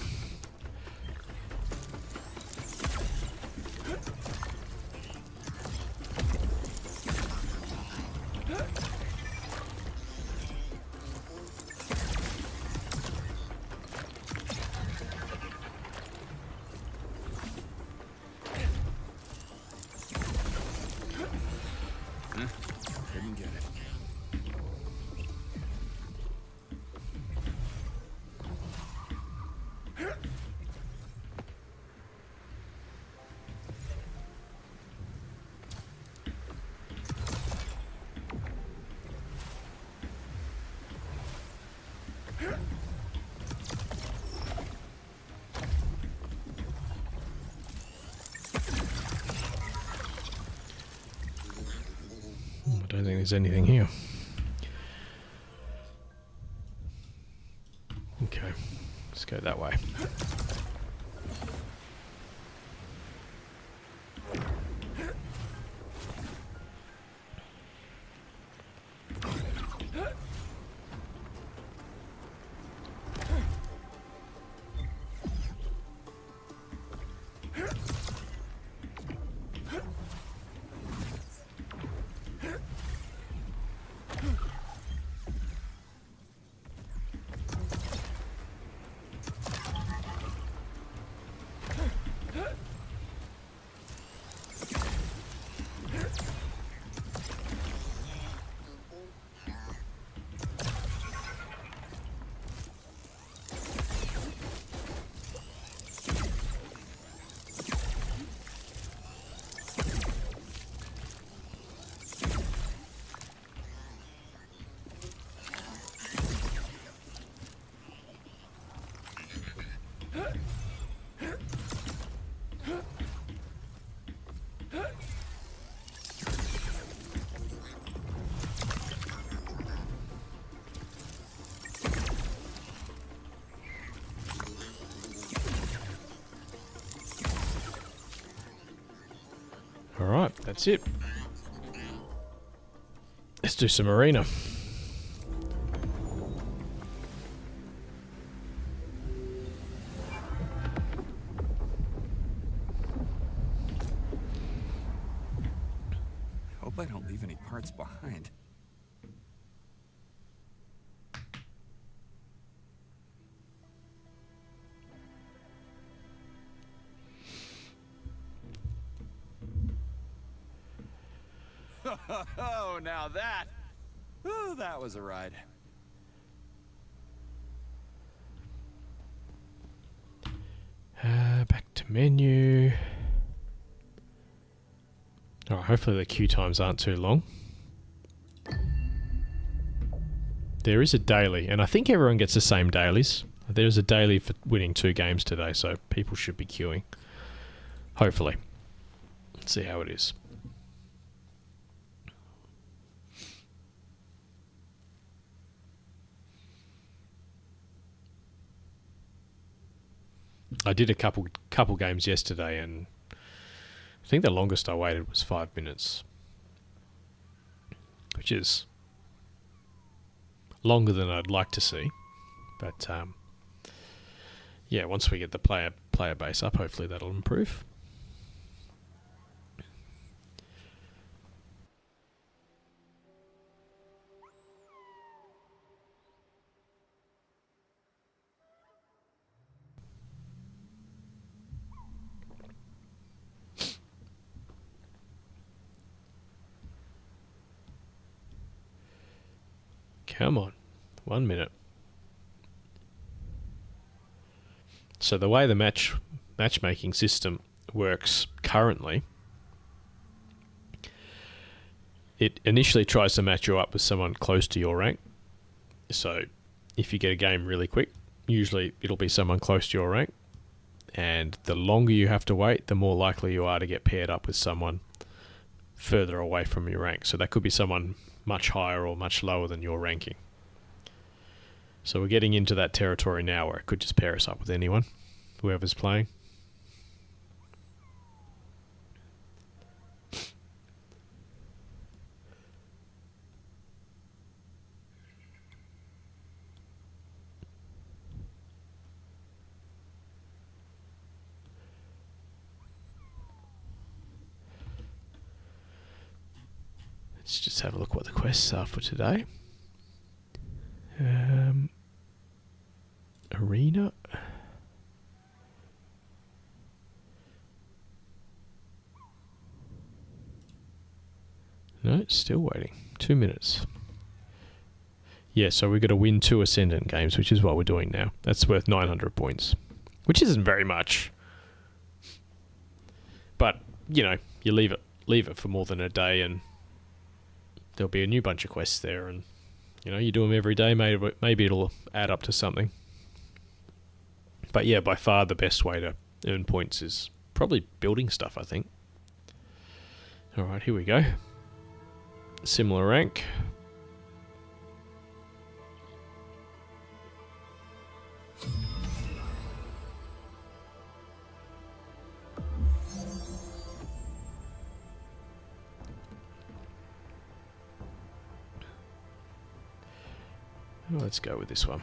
Couldn't get it. I don't think there's anything here. Okay, let's go that way. Alright, that's it. Let's do some arena. Hope I don't leave any parts behind. Oh, now that... Ooh, that was a ride. Back to Menu. Alright, hopefully the queue times aren't too long. There is a daily, and I think everyone gets the same dailies. There's a daily for winning 2 games today, so people should be queuing. Hopefully. Let's see how it is. I did a couple games yesterday, and I think the longest I waited was 5 minutes, which is longer than I'd like to see. But yeah, once we get the player base up, hopefully that'll improve. Come on, 1 minute. So the way the matchmaking system works currently, it initially tries to match you up with someone close to your rank. So if you get a game really quick, usually it'll be someone close to your rank. And the longer you have to wait, the more likely you are to get paired up with someone further away from your rank. So that could be someone much higher or much lower than your ranking. So we're getting into that territory now where it could just pair us up with anyone, whoever's playing. Let's just have a look what the quests are for today. Arena. No, still waiting. 2 minutes. Yeah, so we've got to win 2 Ascendant games, which is what we're doing now. That's worth 900 points, which isn't very much. But, you know, you leave it for more than a day and there'll be a new bunch of quests there, and you know, you do them every day, maybe it'll add up to something. But yeah, by far the best way to earn points is probably building stuff, I think. Alright, here we go. Similar rank. Let's go with this one.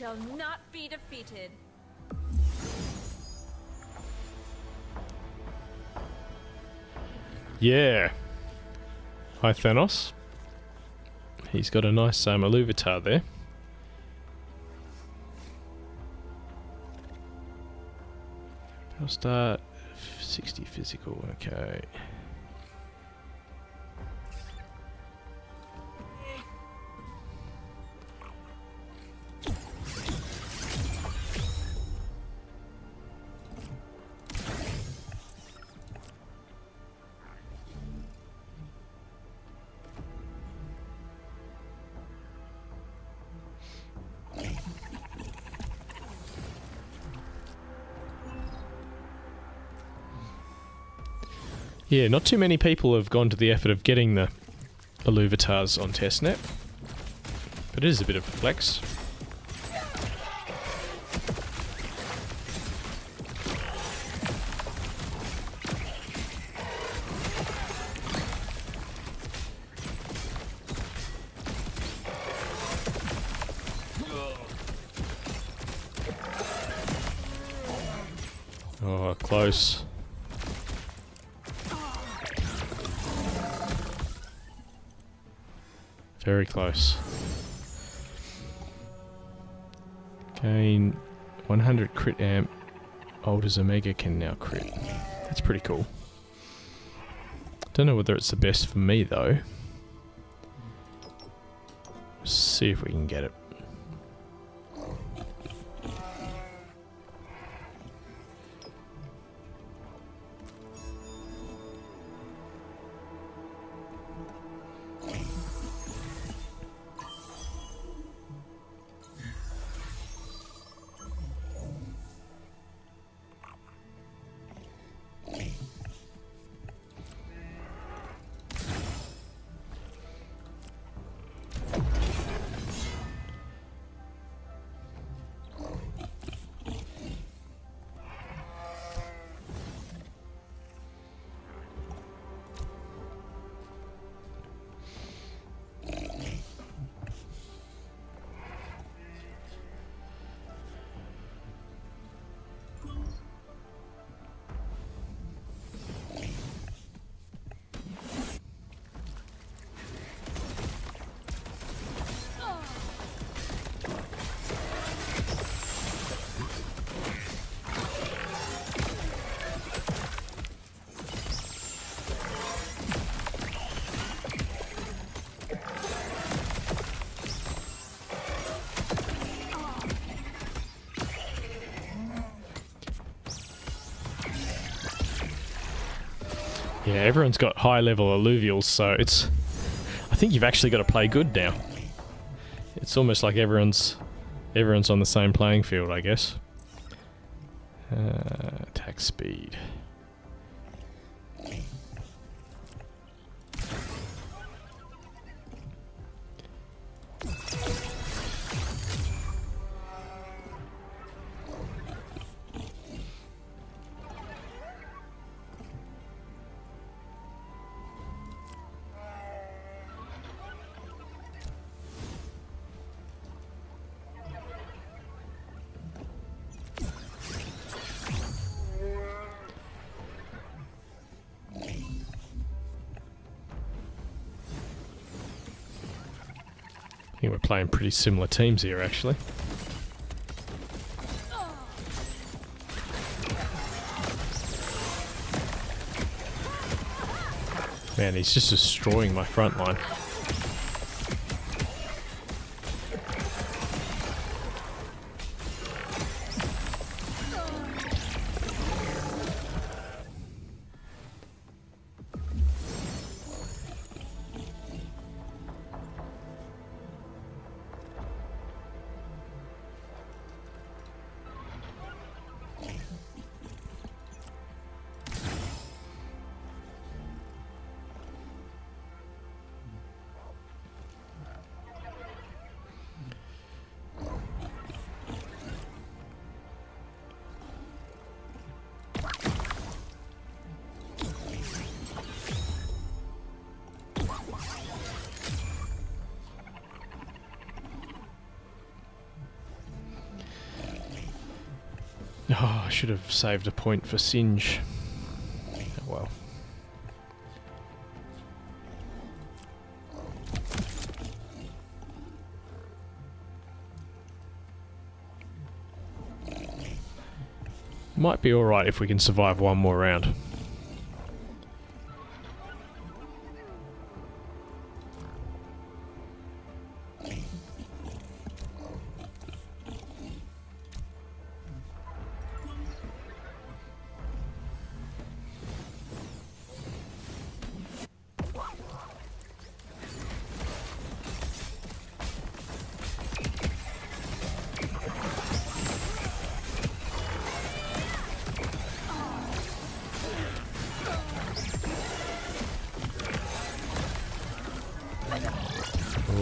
Shall not be defeated. Yeah. Hi, Thanos. He's got a nice Illuvium there. I'll start 60 physical, okay. Yeah, not too many people have gone to the effort of getting the Illuvium on testnet, but it is a bit of a flex. Oh, close. Very close. Gain 100 crit amp. Old as Omega can now crit. That's pretty cool. Don't know whether it's the best for me though. See if we can get it. Yeah, everyone's got high level alluvials, so it's... I think you've actually got to play good now. It's almost like everyone's on the same playing field, I guess. Attack speed. I think we're playing pretty similar teams here, actually. Man, he's just destroying my front line. Oh, I should have saved a point for Singe. Oh well. Might be alright if we can survive one more round.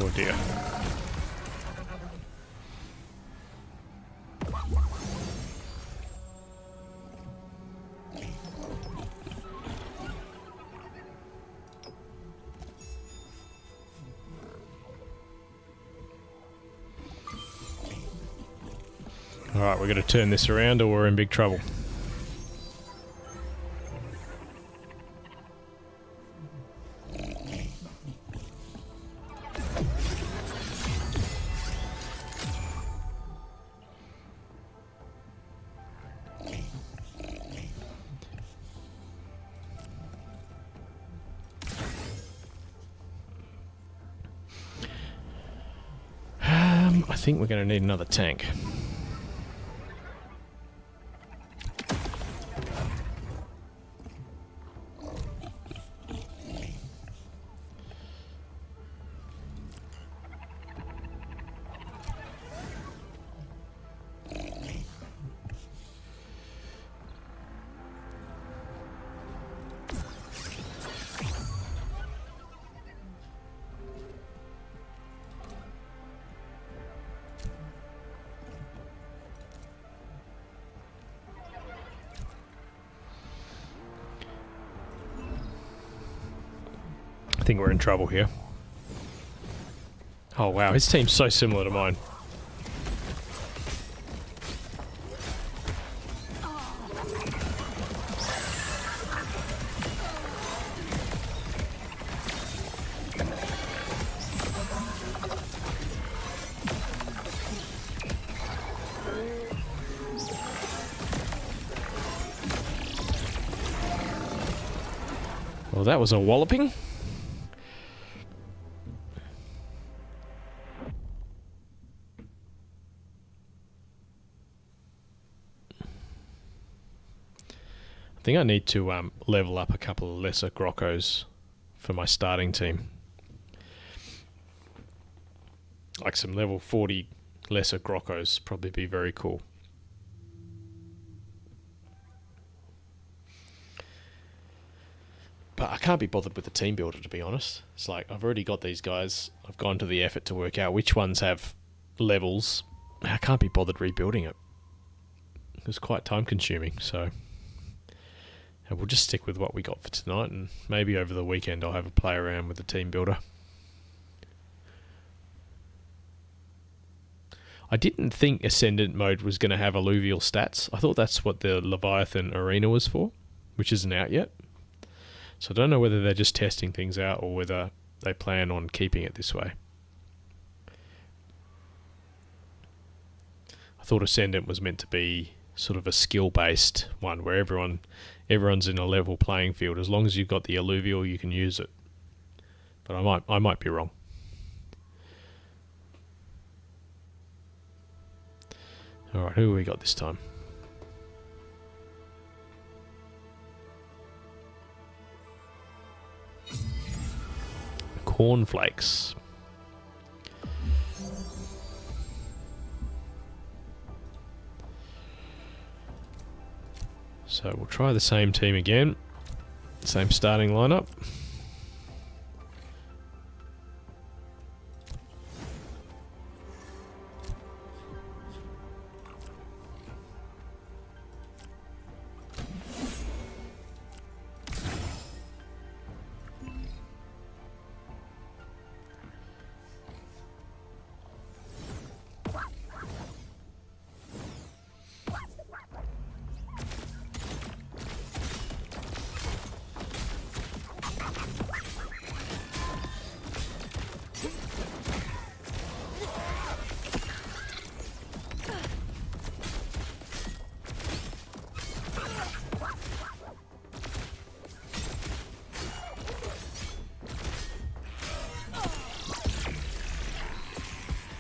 Oh dear. Alright, we're going to turn this around or we're in big trouble. think we're going to need another tank. I think we're in trouble here. Oh wow, his team's so similar to mine. Well, that was a walloping. I think I need to level up a couple of lesser Grokkos for my starting team. Like some level 40 lesser Grokkos probably be very cool. But I can't be bothered with the team builder, to be honest. It's like, I've already got these guys. I've gone to the effort to work out which ones have levels. I can't be bothered rebuilding it. It's quite time consuming, so... And we'll just stick with what we got for tonight, and maybe over the weekend I'll have a play around with the team builder. I didn't think Ascendant mode was going to have alluvial stats. I thought that's what the Leviathan Arena was for, which isn't out yet. So I don't know whether they're just testing things out or whether they plan on keeping it this way. I thought Ascendant was meant to be sort of a skill-based one where everyone's in a level playing field. As long as you've got the alluvial, you can use it. But I might be wrong. All right, who have we got this time? Cornflakes. So we'll try the same team again. Same starting lineup.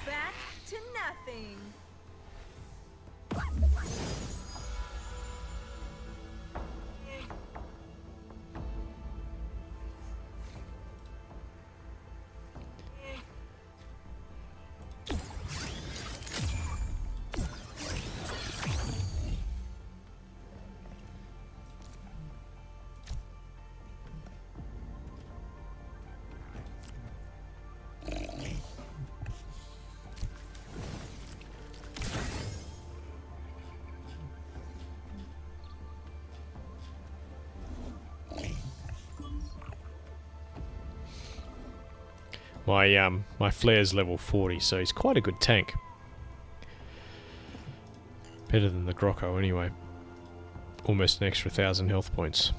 Back to nothing. My flare's level 40, so he's quite a good tank. Better than the Grokko anyway. Almost an extra 1,000 health points.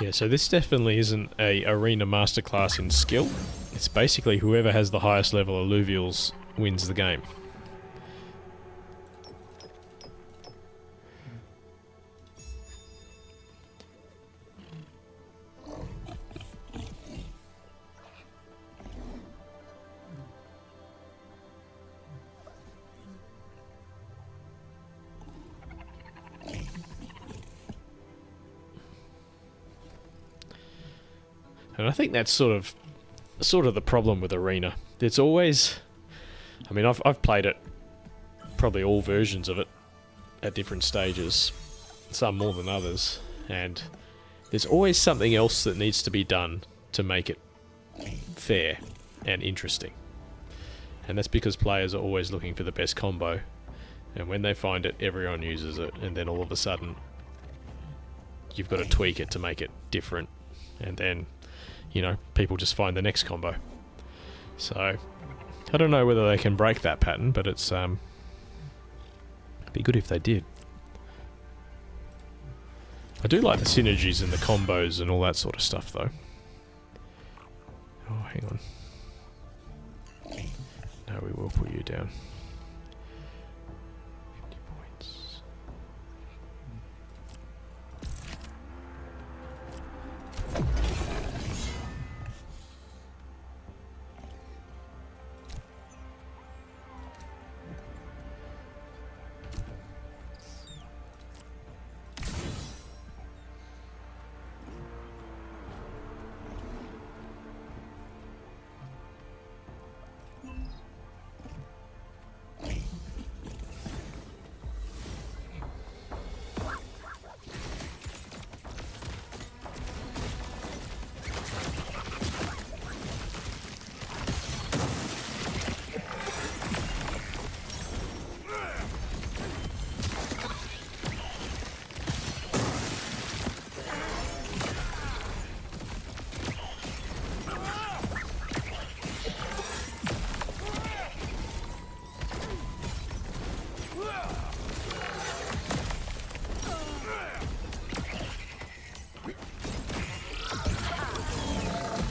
Yeah, so this definitely isn't a arena masterclass in skill. It's basically whoever has the highest level of alluvials wins the game. And I think that's sort of the problem with Arena. It's always, I mean, I've played it, probably all versions of it, at different stages, some more than others, and there's always something else that needs to be done to make it fair and interesting. And that's because players are always looking for the best combo, and when they find it, everyone uses it, and then all of a sudden, you've got to tweak it to make it different, and then, you know, people just find the next combo. So, I don't know whether they can break that pattern, but it's, it'd be good if they did. I do like the synergies and the combos and all that sort of stuff, though. Oh, hang on. No, we will put you down. 50 points.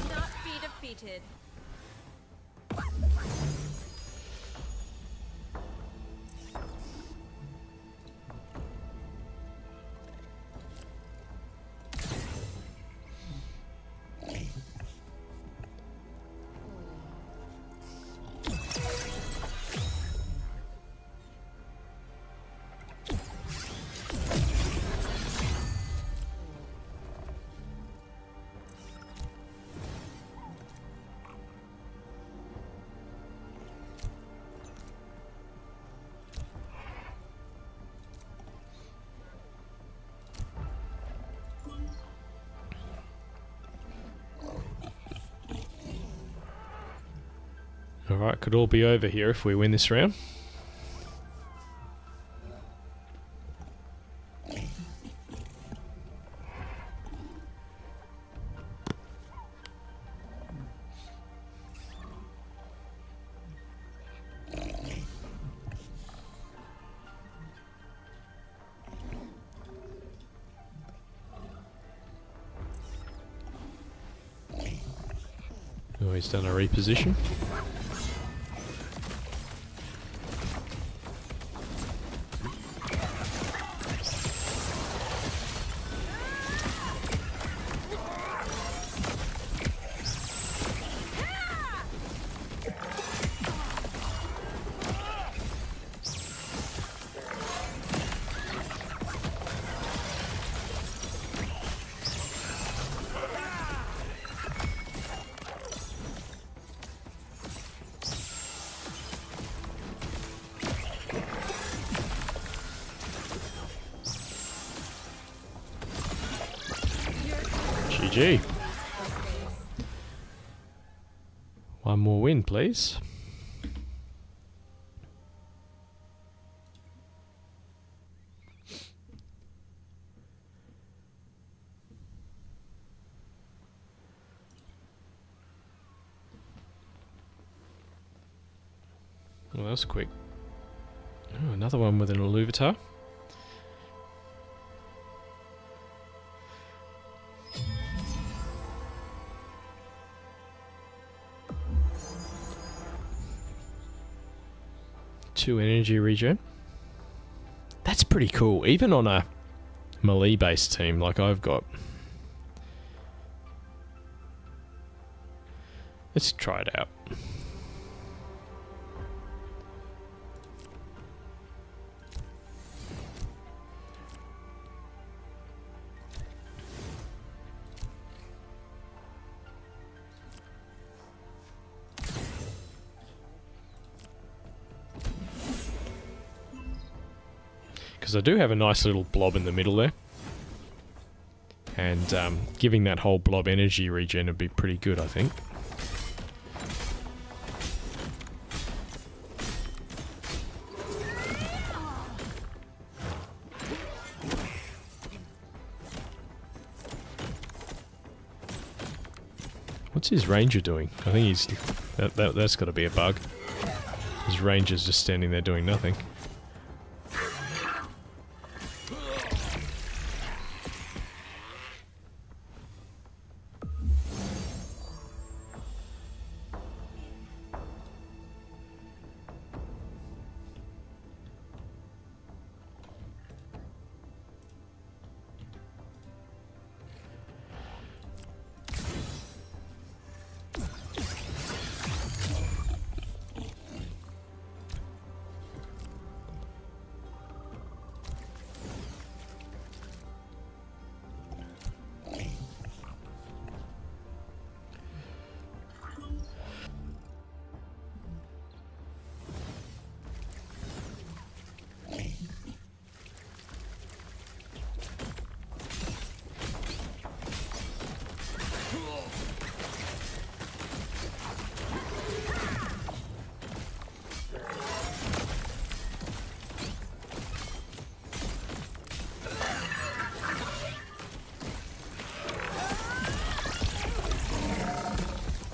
Not be defeated. Alright, could all be over here if we win this round. Oh, he's done a reposition. GG. One more win, please. Well, that was quick. Oh, another one with an Illuvium. 2 energy regen. That's pretty cool. Even on a melee-based team like I've got. Let's try it out. Because I do have a nice little blob in the middle there. And giving that whole blob energy regen would be pretty good, I think. What's his ranger doing? I think he's... That's got to be a bug. His ranger's just standing there doing nothing.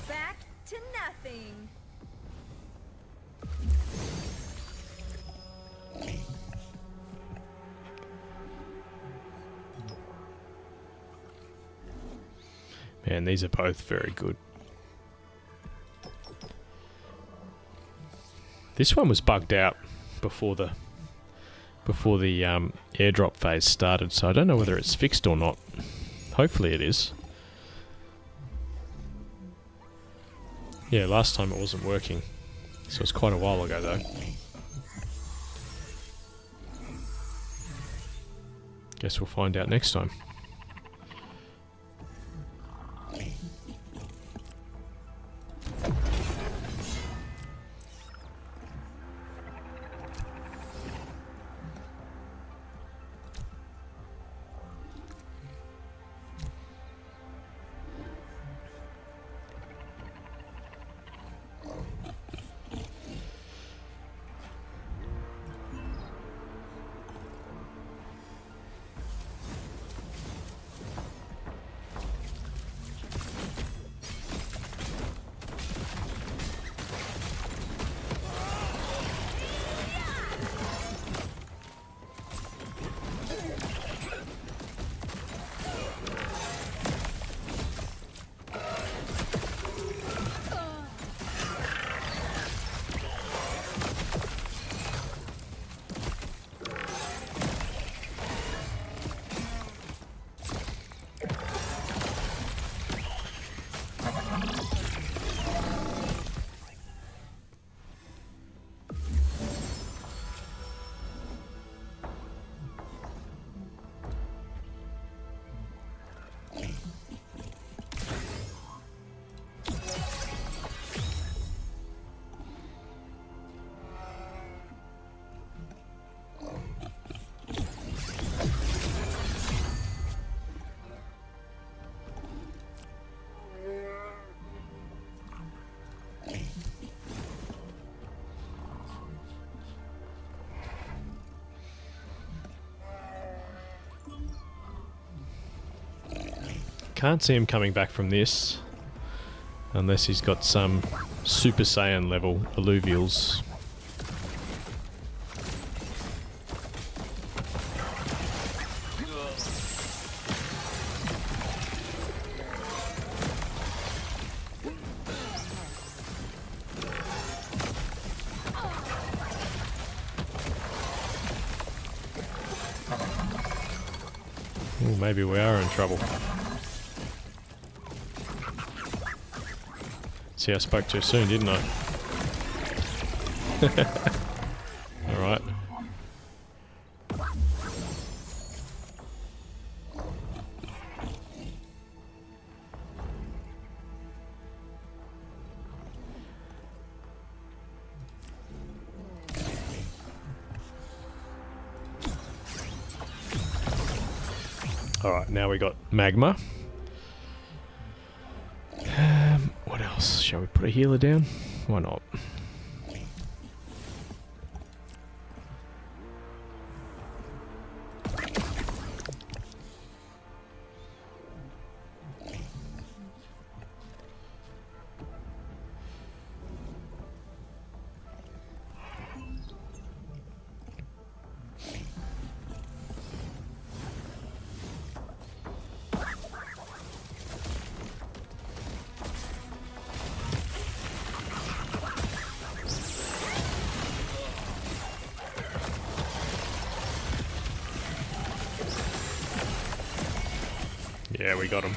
Back to nothing. Man, these are both very good. This one was bugged out before the airdrop phase started, so I don't know whether it's fixed or not. Hopefully it is. Yeah, last time it wasn't working, so it's quite a while ago though. Guess we'll find out next time. Can't see him coming back from this unless he's got some Super Saiyan level alluvials. maybe we are in trouble. See, I spoke too soon, didn't I? Alright. Alright, now we got magma. What else? Shall we put a healer down? Why not? Yeah, we got him.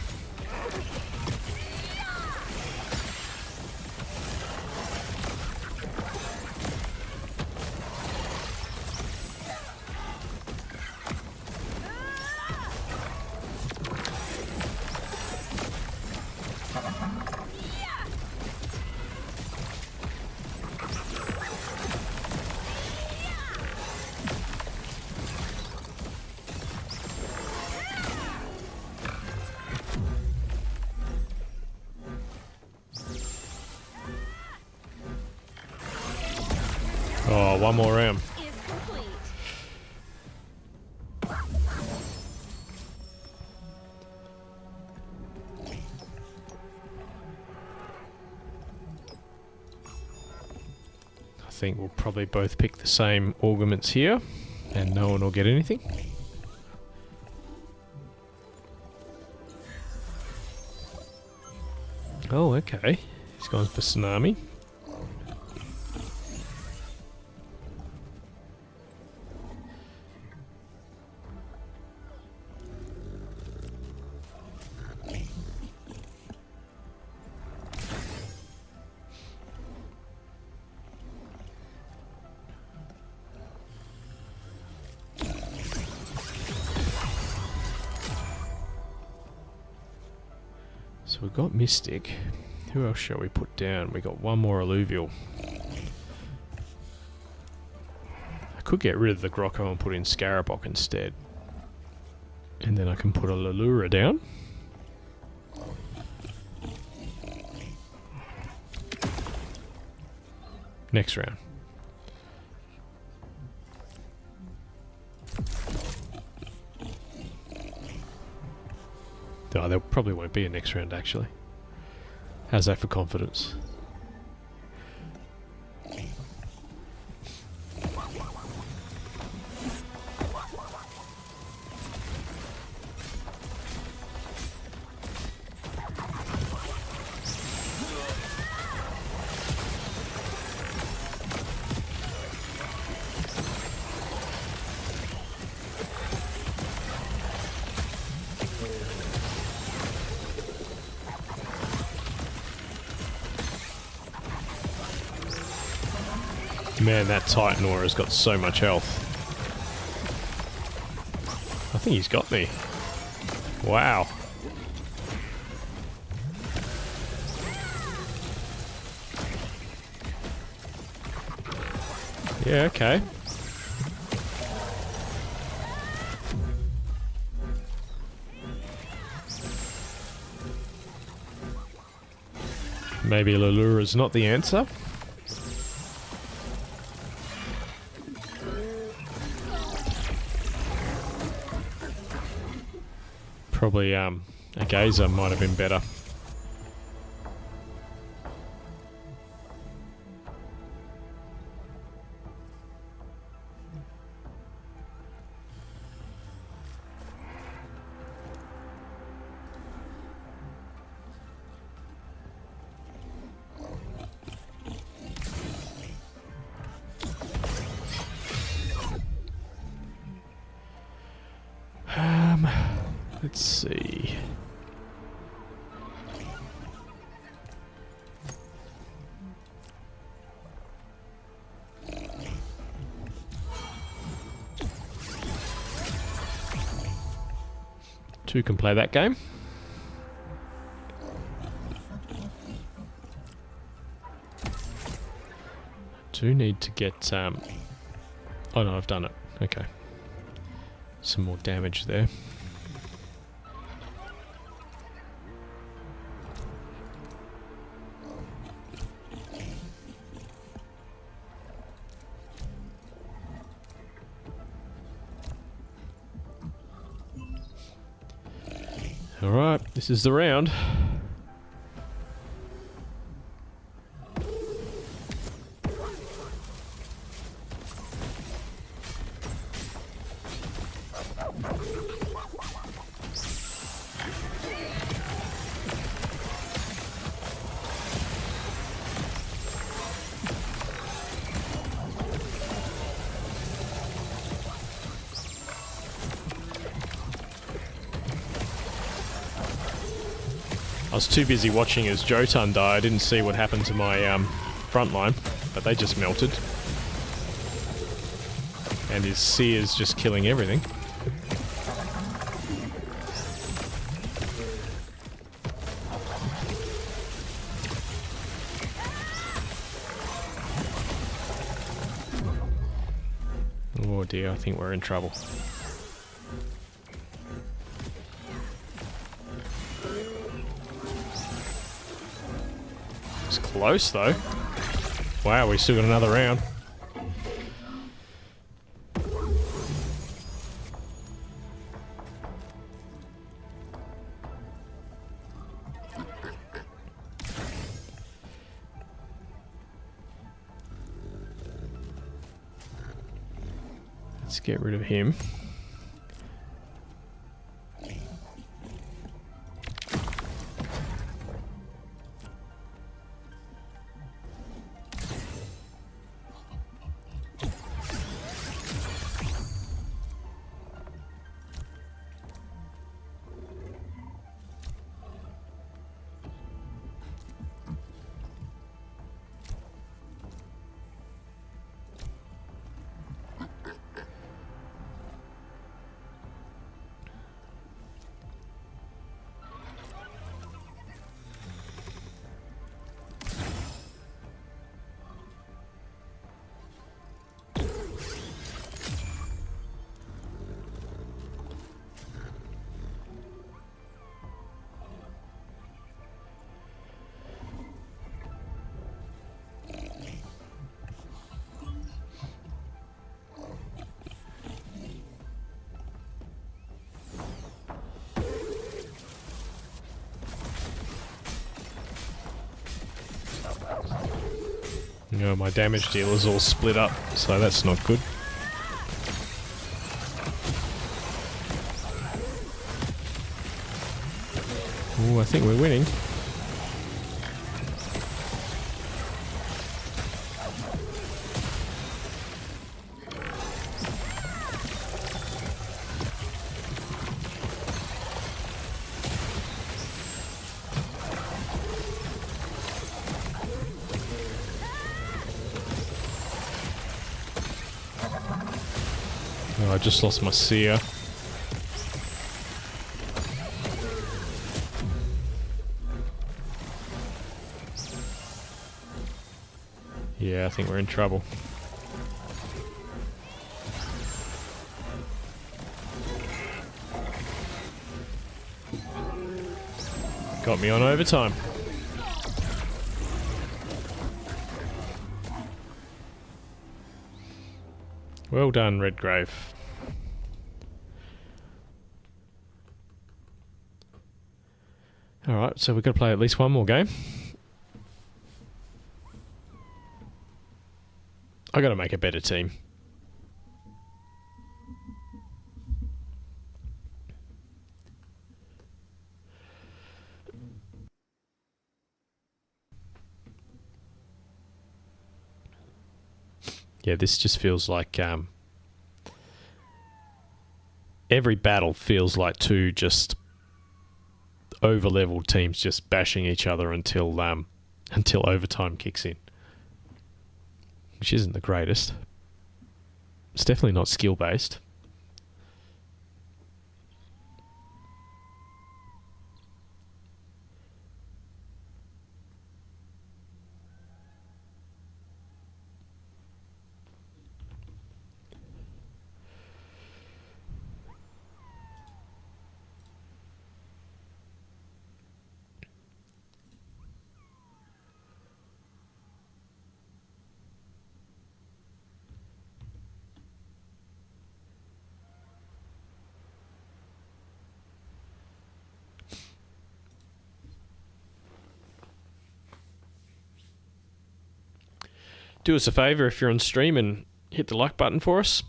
Oh, one more round. Is complete. I think we'll probably both pick the same augments here, and no one will get anything. Oh, okay. He's gone for tsunami. So we've got Mystic. Who else shall we put down? We got one more Illuvial. I could get rid of the Grocko and put in Scarabok instead. And then I can put a Lulura down. Next round. Oh, there probably won't be a next round, actually. How's that for confidence? Man, that Titan Aura's got so much health. I think he's got me. Wow. Yeah, okay. Maybe Lulura's not the answer. Probably a Gazer might have been better. Let's see. Two can play that game. Do need to get oh no, I've done it. Okay. Some more damage there. Alright, this is the round. I was too busy watching as Jotun died. I didn't see what happened to my front line, but they just melted. And his seer's just killing everything. Oh dear, I think we're in trouble. It's close though. Wow, we still got another round. Let's get rid of him. You know, my damage dealer's all split up, so that's not good. Ooh, I think we're winning. Oh, I just lost my seer. Yeah, I think we're in trouble. Got me on overtime. Well done, Redgrave. Alright, so we've got to play at least one more game. I got to make a better team. Yeah, this just feels like every battle feels like two just over-leveled teams just bashing each other until overtime kicks in, which isn't the greatest. It's definitely not skill-based. Do us a favour if you're on stream and hit the like button for us.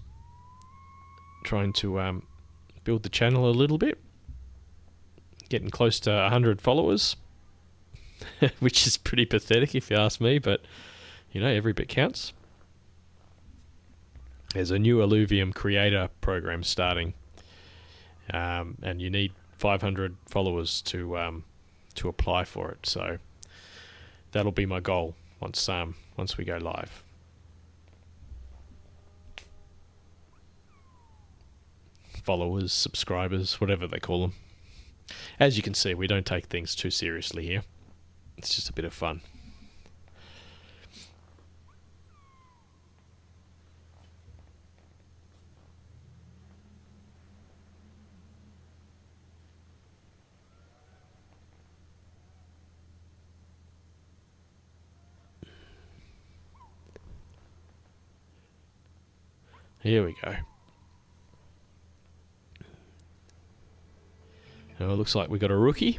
Trying to build the channel a little bit. Getting close to 100 followers, which is pretty pathetic if you ask me, but you know, every bit counts. There's a new Illuvium creator program starting, and you need 500 followers to apply for it. So that'll be my goal once we go live. Followers, subscribers, whatever they call them. As you can see, we don't take things too seriously here. It's just a bit of fun. Here we go. Oh, it looks like we got a rookie.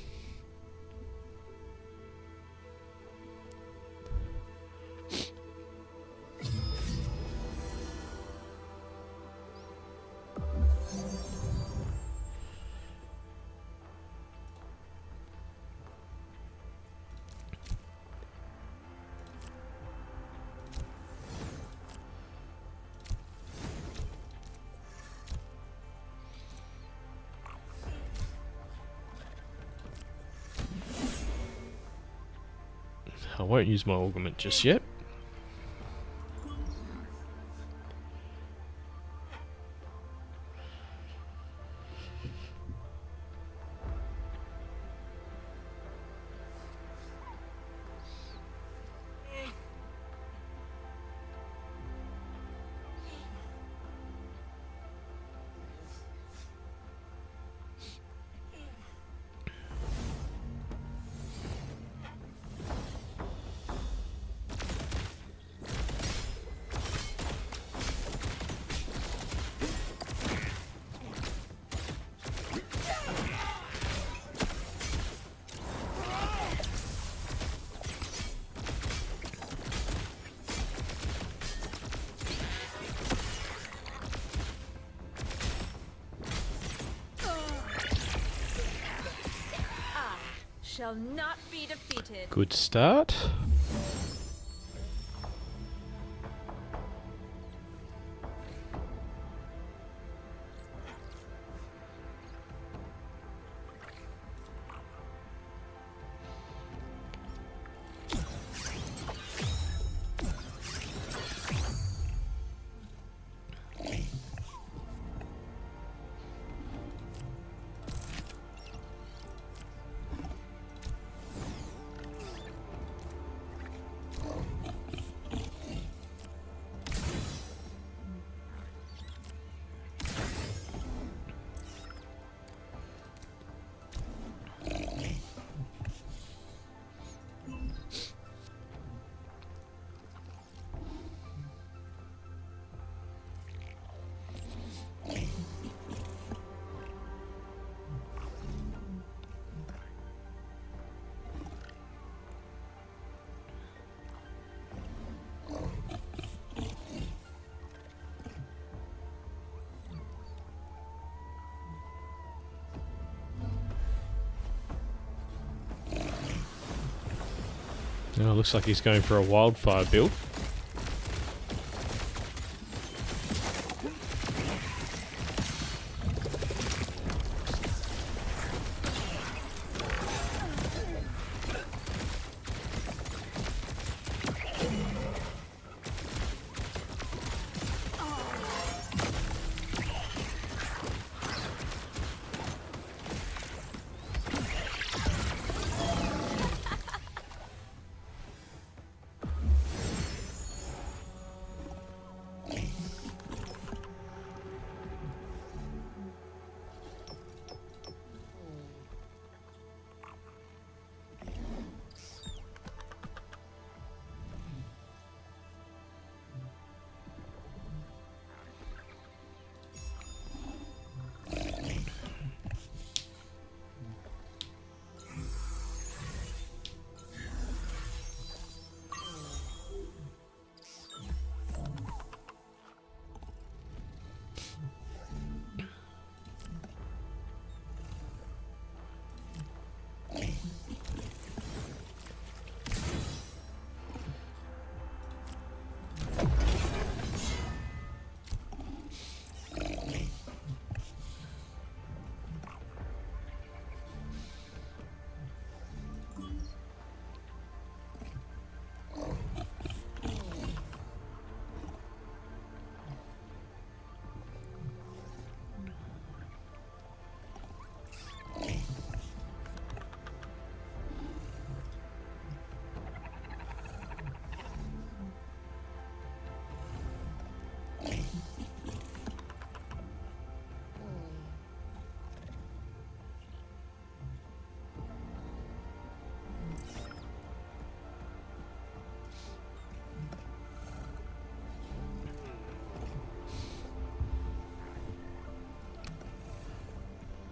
I won't use my augment just yet. Shall not be defeated. Good start. Oh, looks like he's going for a wildfire build.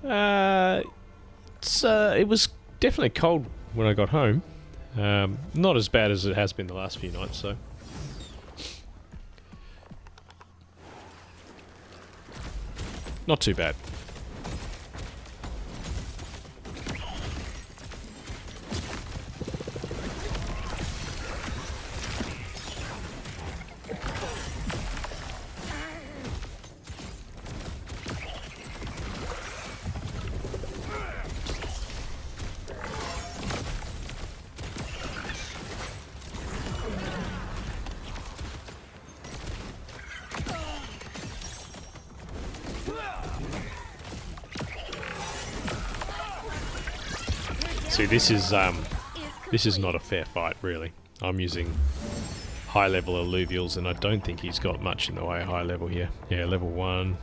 It was definitely cold when I got home. Not as bad as it has been the last few nights, so. Not too bad. See, this is not a fair fight, really. I'm using high-level alluvials, and I don't think he's got much in the way of high level here. Yeah, level 1,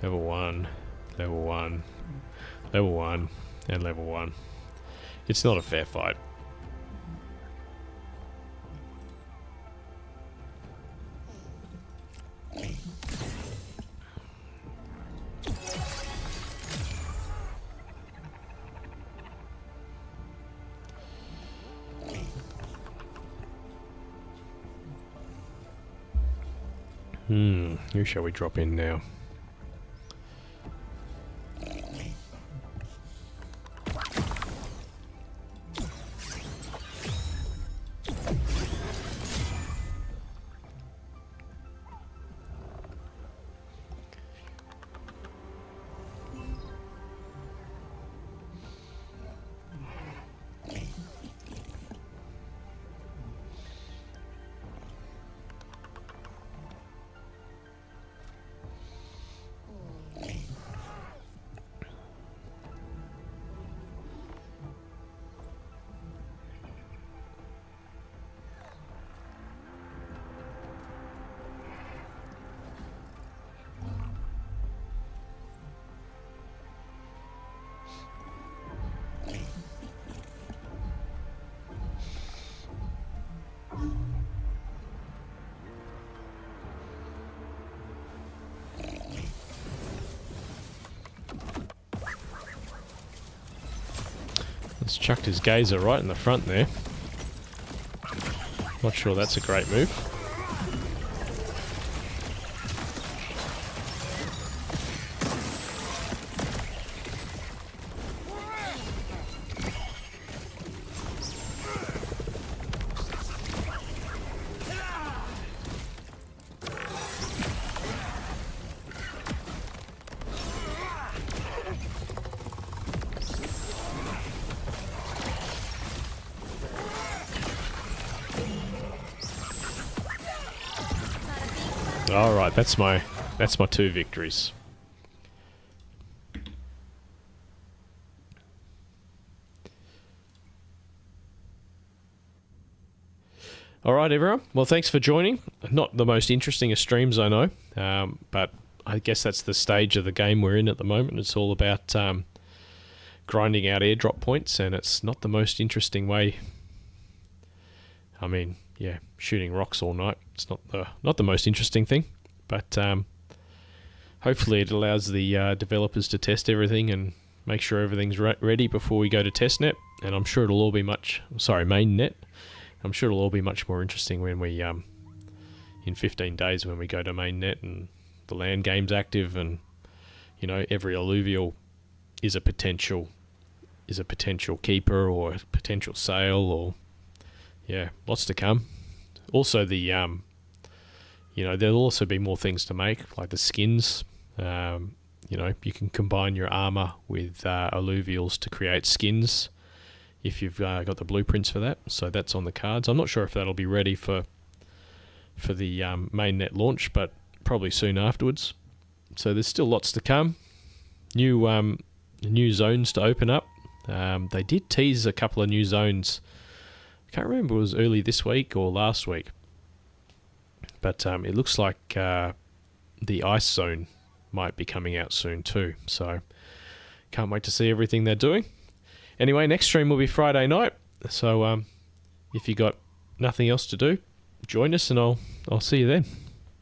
level 1, level 1, level 1, and level 1. It's not a fair fight. Who shall we drop in now? He's chucked his gazer right in the front there. Not sure that's a great move. Alright, that's my 2 victories. Alright everyone, well thanks for joining. Not the most interesting of streams I know, but I guess that's the stage of the game we're in at the moment. It's all about grinding out airdrop points, and it's not the most interesting way. I mean, yeah, shooting rocks all night. It's not the most interesting thing, but hopefully it allows the developers to test everything and make sure everything's ready before we go to testnet. And I'm sure it'll all be mainnet. I'm sure it'll all be much more interesting when we in 15 days when we go to mainnet and the land game's active, and you know, every alluvial is a potential keeper or a potential sale, or yeah, lots to come. Also the you know, there'll also be more things to make, like the skins. You know, you can combine your armor with alluvials to create skins if you've got the blueprints for that. So that's on the cards. I'm not sure if that'll be ready for the mainnet launch, but probably soon afterwards. So there's still lots to come. New zones to open up. They did tease a couple of new zones. I can't remember if it was early this week or last week, but it looks like the ice zone might be coming out soon too. So can't wait to see everything they're doing. Anyway, next stream will be Friday night. So if you got nothing else to do, join us, and I'll see you then.